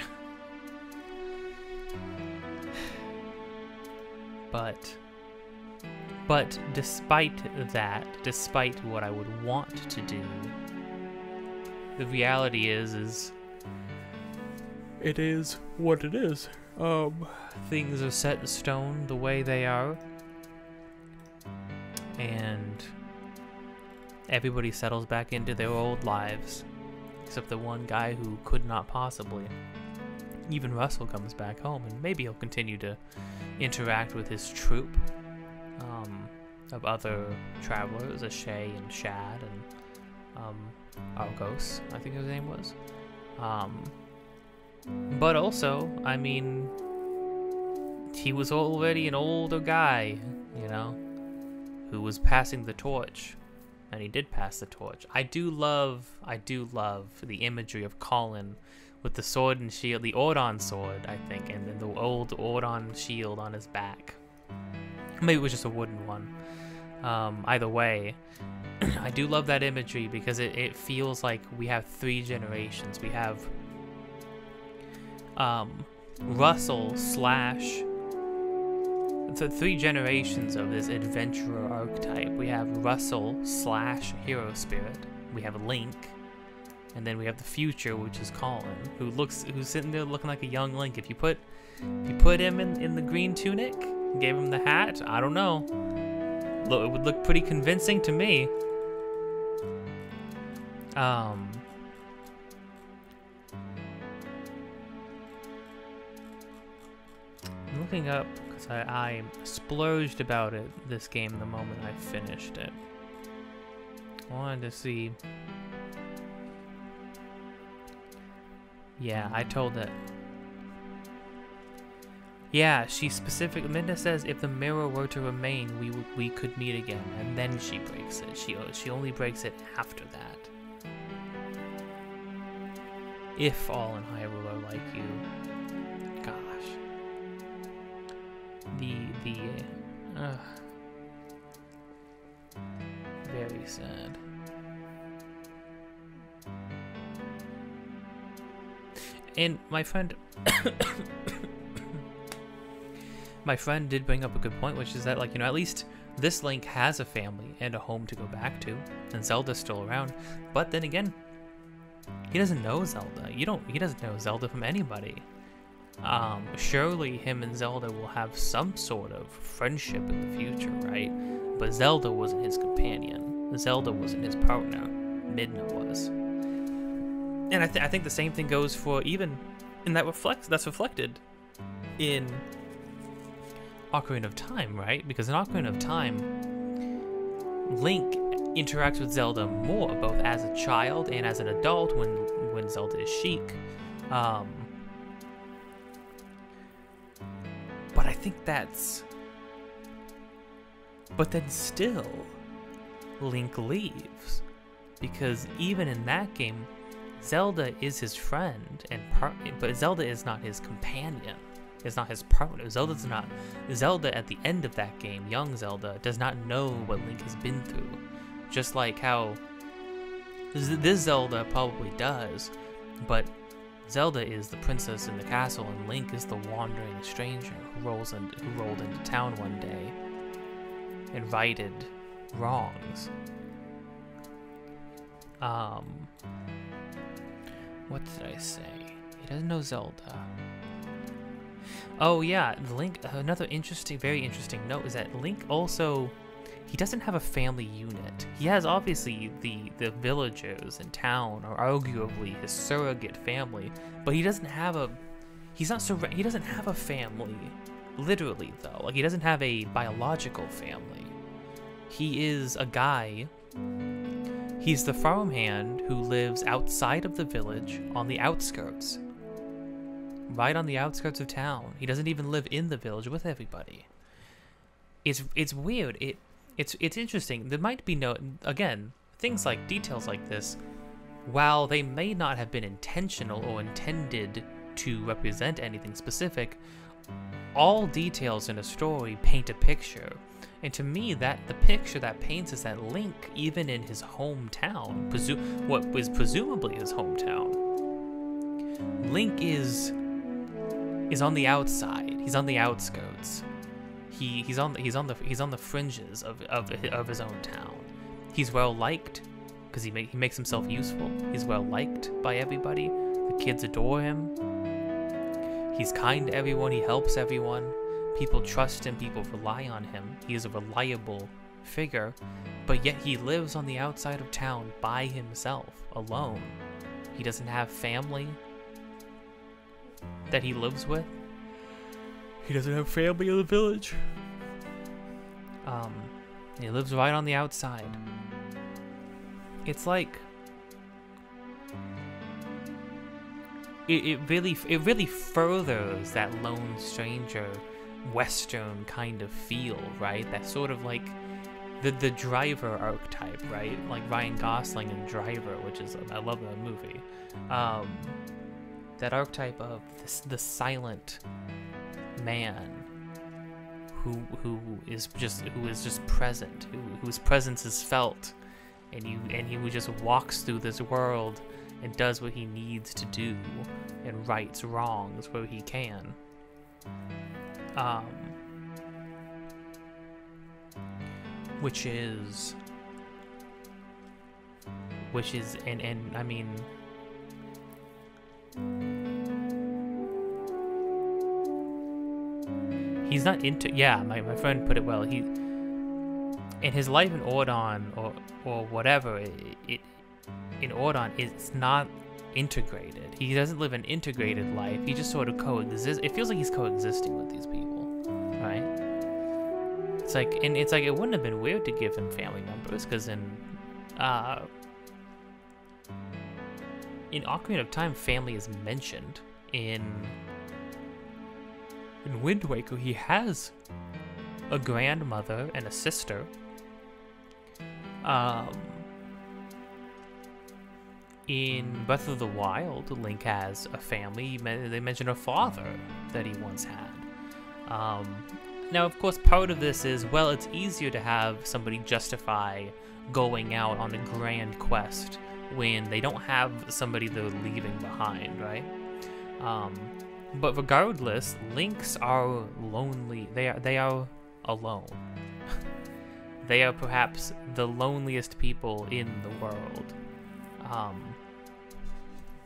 S1: But despite that, despite what I would want to do, the reality is it is what it is. Things are set in stone the way they are, and everybody settles back into their old lives, except the one guy who could not possibly. Even Russell comes back home, and maybe he'll continue to interact with his troupe of other travelers, Ashay and Shad and Argos, I think his name was. But also, I mean, he was already an older guy, you know, who was passing the torch, and he did pass the torch. I do love the imagery of Colin with the sword and shield, the Ordon sword, I think, and then the old Ordon shield on his back. Maybe it was just a wooden one. Either way, I do love that imagery because it feels like we have three generations. We have Russell slash the three generations of this adventurer archetype. We have Russell slash hero spirit. We have Link, and then we have the future, which is Colin, who's sitting there looking like a young Link. If you put him in the green tunic, gave him the hat, I don't know. It would look pretty convincing to me. I'm looking up because I splurged about this game the moment I finished it. I wanted to see. Yeah, I told it. Yeah, she specifically, Minda says if the mirror were to remain, we could meet again, and then she breaks it. She only breaks it after that. If all in Hyrule are like you. Gosh. Very sad. And my friend my friend did bring up a good point, which is that, like, you know, at least this Link has a family and a home to go back to, and Zelda's still around. But then again, he doesn't know Zelda. He doesn't know Zelda from anybody. Surely him and Zelda will have some sort of friendship in the future, right? But Zelda wasn't his companion. Zelda wasn't his partner. Midna was. And I think the same thing goes for even, and that's reflected in Ocarina of Time, right? Because in Ocarina of Time, Link interacts with Zelda more, both as a child and as an adult when Zelda is Sheik. But I think that's... But then still, Link leaves. Because even in that game, Zelda is his friend and but Zelda is not his companion. Is not his partner. Zelda at the end of that game, young Zelda, does not know what Link has been through. Just like how this Zelda probably does, but Zelda is the princess in the castle, and Link is the wandering stranger who rolled into town one day and righted wrongs. What did I say? He doesn't know Zelda. Oh yeah, Link, another very interesting note is that Link also, he doesn't have a family unit. He has obviously the villagers in town are arguably his surrogate family, but he doesn't have a, he doesn't have a family, literally though. Like, he doesn't have a biological family. He is a guy, he's the farmhand who lives outside of the village on the outskirts. Right on the outskirts of town. He doesn't even live in the village with everybody. It's weird. It's interesting. There might be again, things like details like this, while they may not have been intentional or intended to represent anything specific, all details in a story paint a picture. And to me, that the picture that paints is that Link, even in his hometown, what was presumably his hometown, Link is on the outside. He's on the outskirts. He's on the fringes of his own town. He's well liked because he makes himself useful. He's well liked by everybody. The kids adore him. He's kind to everyone. He helps everyone. People trust him. People rely on him. He is a reliable figure, but yet he lives on the outside of town by himself, alone. He doesn't have family that he lives with. He doesn't have family in the village. He lives right on the outside. It's like it really furthers that lone stranger Western kind of feel, right? That sort of like the Driver archetype, right? Like Ryan Gosling in Driver, which is, I love that movie. That archetype of the silent man who is just present, whose presence is felt, and who just walks through this world and does what he needs to do and rights wrongs where he can. Which is and I mean, he's not into, yeah, my friend put it well, he, in his life in Ordon or whatever, in Ordon, it's not integrated. He doesn't live an integrated life. He just sort of coexists. It feels like he's coexisting with these people, right? It's like, and it's like, it wouldn't have been weird to give him family members, because in Ocarina of Time, family is mentioned. In Wind Waker, he has a grandmother and a sister. In Breath of the Wild, Link has a family. They mention a father that he once had. Now, of course, part of this is, well, it's easier to have somebody justify going out on a grand quest when they don't have somebody they're leaving behind, right? But regardless, Links are lonely. They are alone. They are perhaps the loneliest people in the world.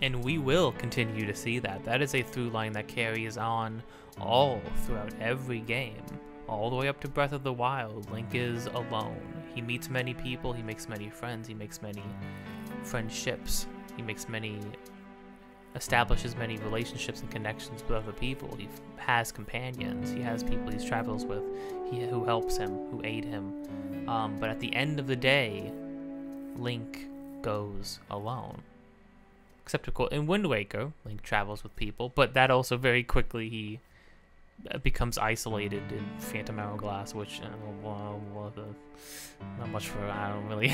S1: And we will continue to see that. That is a through line that carries on all throughout every game. All the way up to Breath of the Wild, Link is alone. He meets many people, he makes many friends, he makes many friendships, establishes many relationships and connections with other people. He has companions, he has people he travels with, who helps him, who aid him. But at the end of the day, Link goes alone. Except, of course, in Wind Waker, Link travels with people, but that also very quickly he becomes isolated in Phantom Hourglass, which, not much for, I don't really...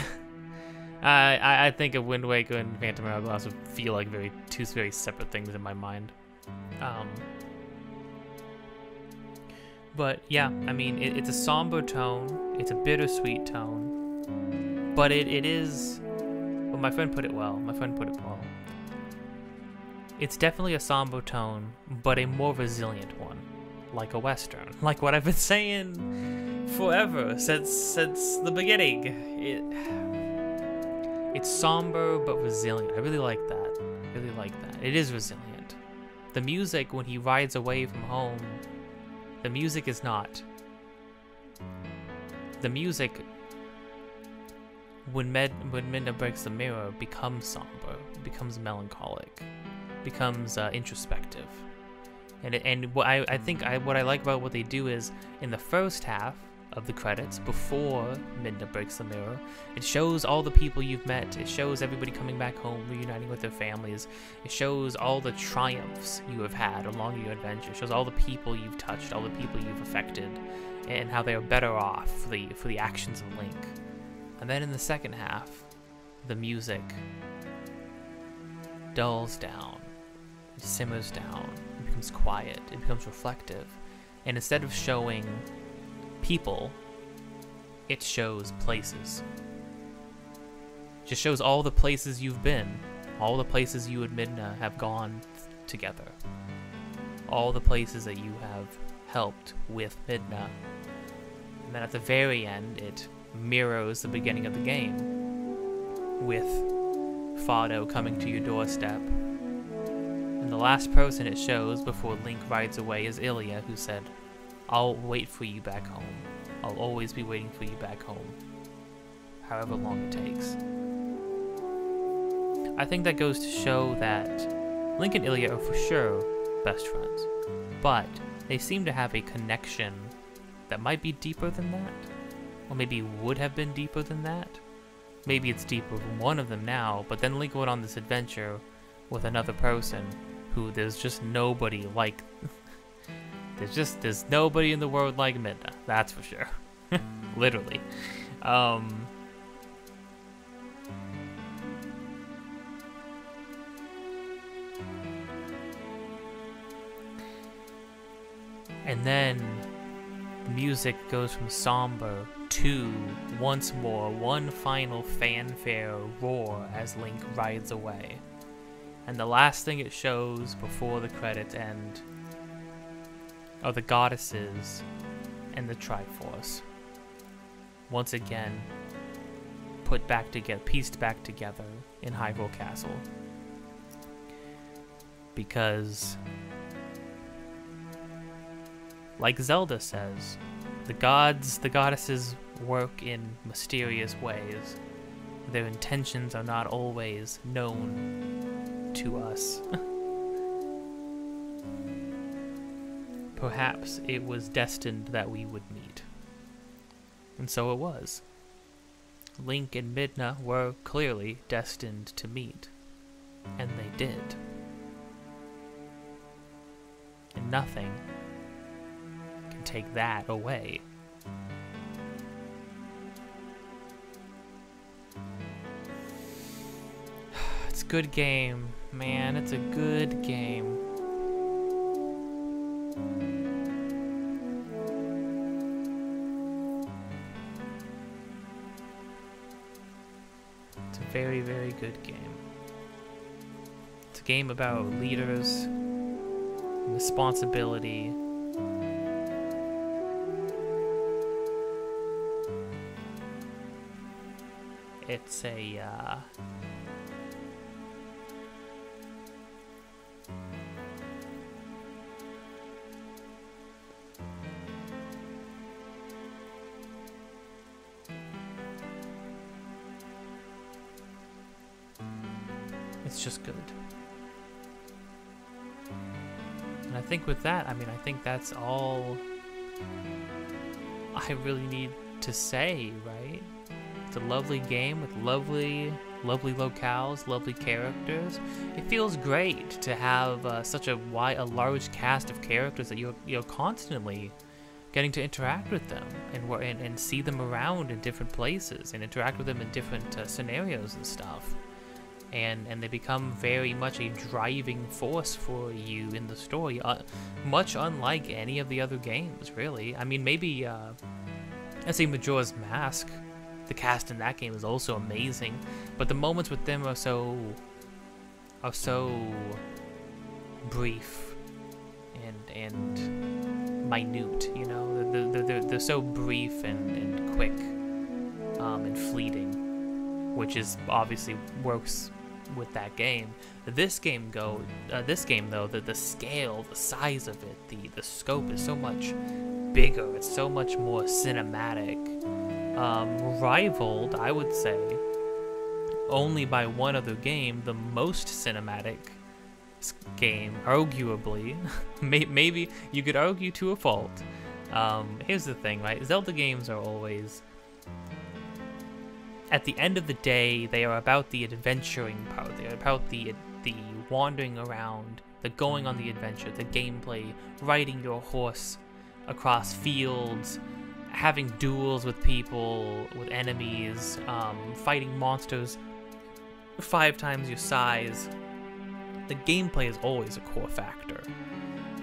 S1: I think of Wind Waker and Phantom Hourglass would feel like two very separate things in my mind. But yeah, I mean, it's a somber tone, it's a bittersweet tone, but it is, well, my friend put it well, It's definitely a somber tone, but a more resilient one, like a Western. Like what I've been saying forever, since the beginning. It's somber, but resilient. I really like that. Really like that. It is resilient. The music, when he rides away from home, the music is not. The music, when Midna breaks the mirror, becomes somber, becomes melancholic, becomes introspective. And what I think what I like about what they do is, in the first half of the credits, before Midna breaks the mirror, it shows all the people you've met. It shows everybody coming back home, reuniting with their families. It shows all the triumphs you have had along your adventure. It shows all the people you've touched, all the people you've affected, and how they are better off for the actions of Link. And then in the second half, the music dulls down, it simmers down, it becomes quiet, it becomes reflective. And instead of showing people, it shows places. It just shows all the places you've been, all the places you and Midna have gone together, all the places that you have helped with Midna. And then at the very end, it mirrors the beginning of the game, with Fado coming to your doorstep. And the last person it shows before Link rides away is Ilya, who said, "I'll wait for you back home. I'll always be waiting for you back home, however long it takes." I think that goes to show that Link and Ilya are for sure best friends, but they seem to have a connection that might be deeper than that, or maybe would have been deeper than that. Maybe it's deeper for one of them now, but then Link went on this adventure with another person who there's just nobody like. There's nobody in the world like Midna, that's for sure. Literally. And then the music goes from somber to, once more, one final fanfare roar as Link rides away. And the last thing it shows before the credits end are the goddesses and the Triforce, once again put back together, pieced back together in Hyrule Castle. Because, like Zelda says, the goddesses work in mysterious ways. Their intentions are not always known to us. Perhaps it was destined that we would meet. And so it was. Link and Midna were clearly destined to meet. And they did. And nothing can take that away. It's a good game, man. It's a good game. It's a very, very good game. It's a game about leaders, responsibility, it's a it's just good. And I think with that, I think that's all I really need to say, right? It's a lovely game with lovely locales, lovely characters. It feels great to have such a large cast of characters that you're constantly getting to interact with them and see them around in different places and interact with them in different scenarios and stuff. And they become very much a driving force for you in the story, much unlike any of the other games, really. I mean, maybe, I say Majora's Mask, the cast in that game is also amazing, but the moments with them are so brief and minute, you know? They're so brief and quick and fleeting, which is obviously works with that game. This game though, the scale, the size of it, the scope is so much bigger. It's so much more cinematic. Rivaled, I would say, only by one other game, the most cinematic game, arguably. Maybe you could argue to a fault. Here's the thing, right? Zelda games are always, at the end of the day, they are about the adventuring part. They are about the wandering around, the going on the adventure, the gameplay, riding your horse across fields, having duels with people, with enemies, fighting monsters 5 times your size. The gameplay is always a core factor.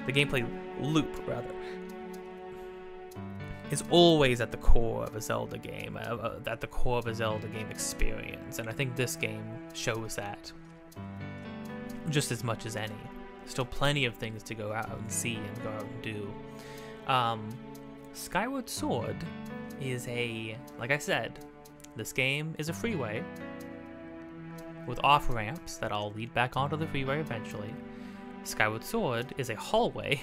S1: The gameplay loop, rather, is always at the core of a Zelda game, at the core of a Zelda game experience, and I think this game shows that just as much as any. Still plenty of things to go out and see and go out and do. Skyward Sword is like I said, this game is a freeway with off-ramps that all lead back onto the freeway eventually. Skyward Sword is a hallway,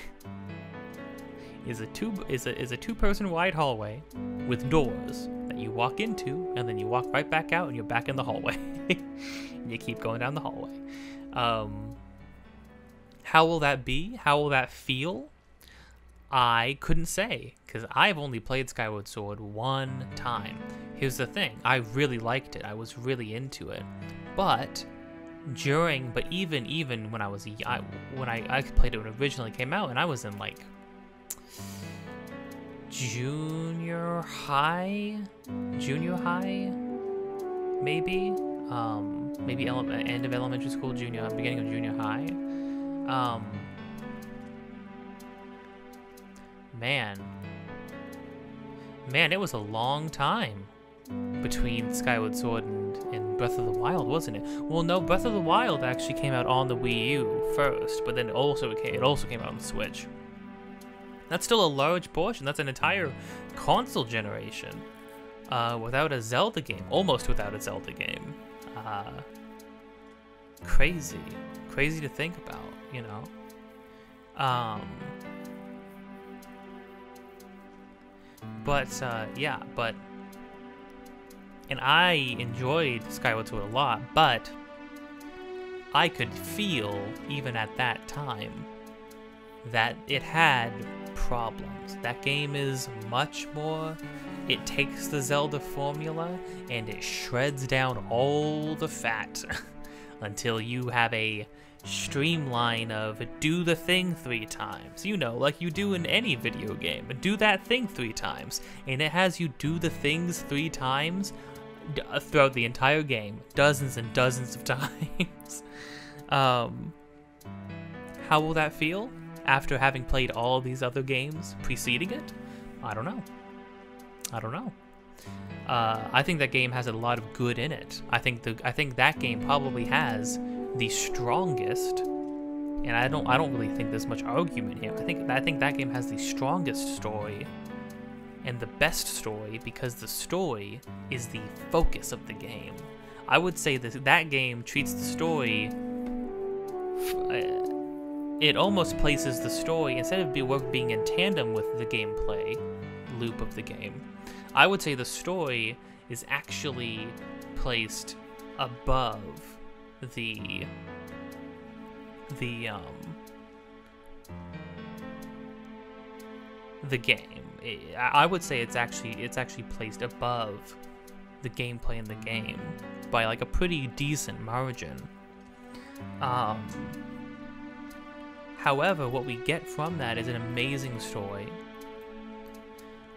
S1: is a two-person wide hallway with doors that you walk into, and then you walk right back out and you're back in the hallway. And you keep going down the hallway. How will that be? How will that feel? I couldn't say, because I've only played Skyward Sword one time. Here's the thing, I really liked it. I was really into it. But even when I was when I played it when it originally came out, and I was in like junior high, maybe end of elementary school, beginning of junior high. Man, it was a long time between Skyward Sword and Breath of the Wild, wasn't it? Well, no, Breath of the Wild actually came out on the Wii U first, but then it also came out on the Switch. That's still a large portion. That's an entire console generation without a Zelda game, almost without a Zelda game. Crazy to think about, you know. And I enjoyed Skyward Sword a lot, but I could feel, even at that time, that it had problems. That game is much more, it takes the Zelda formula and it shreds down all the fat until you have a streamline of do the thing 3 times, you know, like you do in any video game. Do that thing 3 times, and it has you do the things 3 times throughout the entire game, dozens and dozens of times. How will that feel after having played all these other games preceding it? I don't know. I think that game has a lot of good in it. I think that game probably has the strongest, and I don't really think there's much argument here. I think that game has the strongest story and the best story, because the story is the focus of the game. I would say that game treats the story, it almost places the story, instead of being in tandem with the gameplay loop of the game, I would say the story is actually placed above the game. I would say it's actually placed above the gameplay in the game by like a pretty decent margin. However, what we get from that is an amazing story,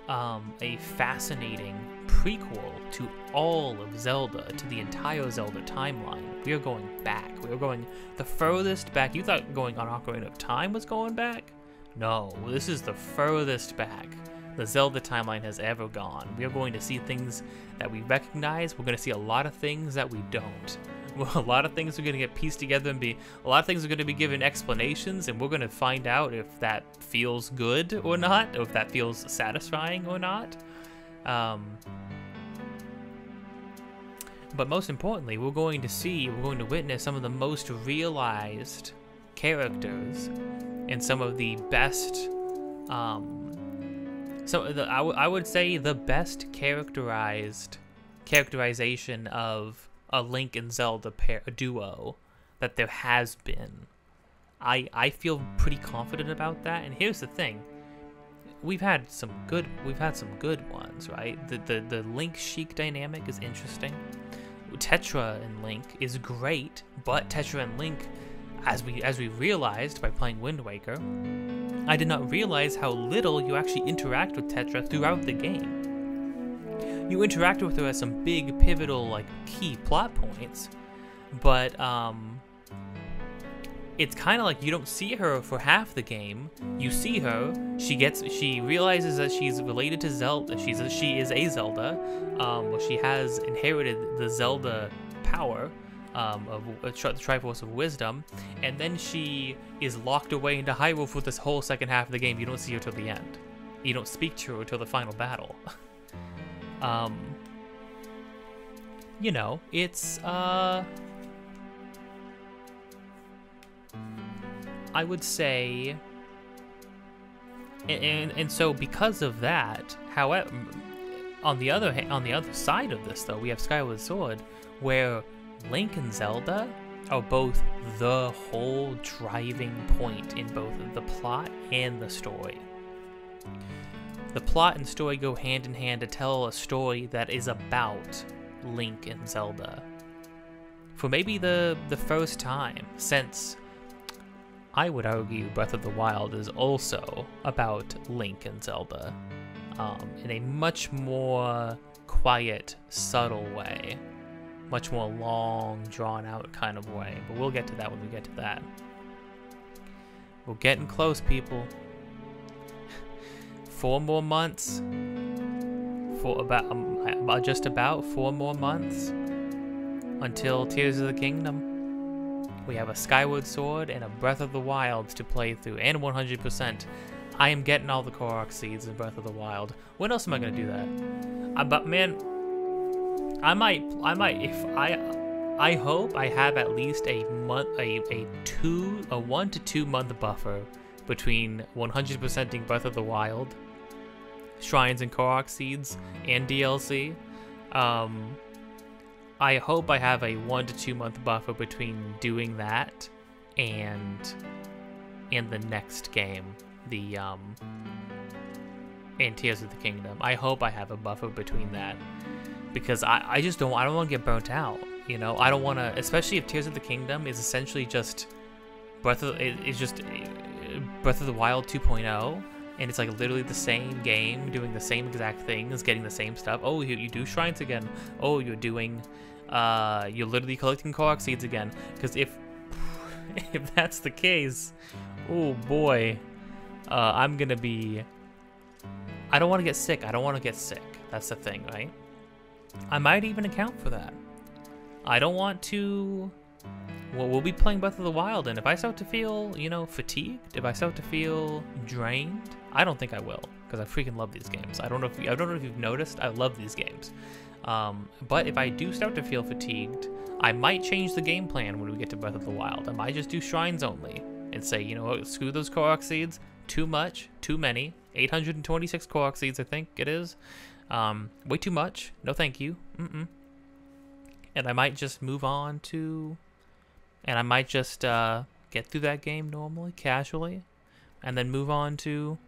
S1: a fascinating prequel to all of Zelda, to the entire Zelda timeline. We are going back. We are going the furthest back. You thought going on Ocarina of Time was going back? No, this is the furthest back the Zelda timeline has ever gone. We are going to see things that we recognize. We're going to see a lot of things that we don't. Well, a lot of things are going to get pieced together and a lot of things are going to be given explanations, and we're going to find out if that feels good or not, or if that feels satisfying or not. But most importantly, we're going to witness some of the most realized characters and some of the best, I would say the best characterization of a Link and Zelda duo that there has been. I feel pretty confident about that, and here's the thing. We've had some good ones, right? The Link-Sheik dynamic is interesting. Tetra and Link is great, but Tetra and Link, as we realized by playing Wind Waker, I did not realize how little you actually interact with Tetra throughout the game. You interact with her at some big, pivotal, like, key plot points, but, it's kind of like you don't see her for half the game. You see her, she realizes that she's related to Zelda, she is a Zelda, she has inherited the Zelda power, of the Triforce of Wisdom, and then she is locked away into Hyrule for this whole second half of the game. You don't see her till the end. You don't speak to her until the final battle. You know, it's, I would say, and so because of that, however, on the other side of this though, we have Skyward Sword, where Link and Zelda are both the whole driving point in both the plot and the story. The plot and story go hand in hand to tell a story that is about Link and Zelda. For maybe the first time since, I would argue, Breath of the Wild is also about Link and Zelda, in a much more quiet, subtle way. Much more long, drawn-out kind of way. But we'll get to that when we get to that. We're getting close, people. 4 more months. Just about 4 more months until Tears of the Kingdom. We have a Skyward Sword and a Breath of the Wild to play through, and 100%. I am getting all the Korok seeds in Breath of the Wild. When else am I gonna do that? But man, I hope I have at least a month, a 1 to 2 month buffer between 100%ing Breath of the Wild, Shrines and Korok seeds, and DLC. I hope I have a 1 to 2 month buffer between doing that and the next game, and Tears of the Kingdom. I hope I have a buffer between that, because I don't want to get burnt out. You know, I don't want to, especially if Tears of the Kingdom is essentially just Breath of the Wild 2.0. And it's like literally the same game, doing the same exact things, getting the same stuff. Oh, you do shrines again. Oh, you're literally collecting Korok seeds again. Because if that's the case, oh boy, I'm gonna be. I don't want to get sick. That's the thing, right? I might even account for that. I don't want to. Well, we'll be playing Breath of the Wild, and if I start to feel, fatigued, if I start to feel drained, I don't think I will, because I freaking love these games. I don't know if you've noticed, I love these games. But if I do start to feel fatigued, I might change the game plan when we get to Breath of the Wild. I might just do shrines only and say, you know what, screw those Korok seeds. Too much, too many. 826 Korok seeds, I think it is. Way too much. No, thank you. And I might just move on to. And I might just get through that game normally, casually, and then move on to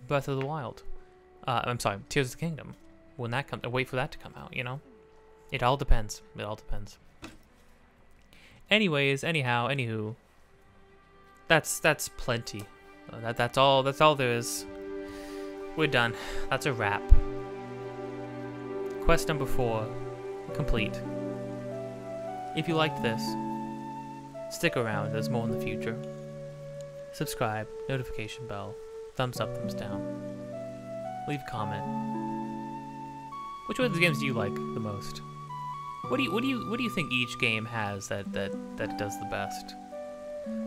S1: Breath of the Wild. I'm sorry, Tears of the Kingdom. When that comes, wait for that to come out. It all depends. Anyways, anywho, that's plenty. That's all there is. We're done. That's a wrap. Quest number 4 complete. If you liked this, stick around, there's more in the future. Subscribe, notification bell, thumbs up, thumbs down. Leave a comment. Which one of the games do you like the most? What do you think each game has that does the best?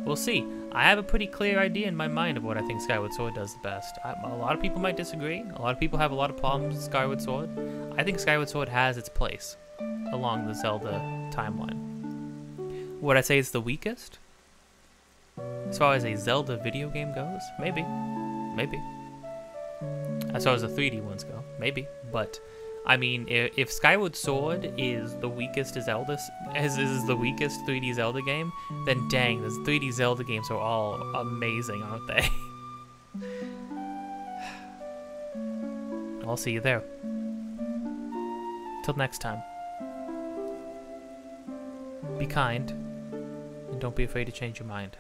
S1: We'll see. I have a pretty clear idea in my mind of what I think Skyward Sword does the best. A lot of people might disagree. A lot of people have a lot of problems with Skyward Sword. I think Skyward Sword has its place along the Zelda timeline. Would I say it's the weakest? As far as a Zelda video game goes? Maybe. Maybe. As far as the 3D ones go? Maybe. But, I mean, if Skyward Sword is the weakest Zelda, is the weakest 3D Zelda game, then dang, those 3D Zelda games are all amazing, aren't they? I'll see you there. Till next time. Be kind, and don't be afraid to change your mind.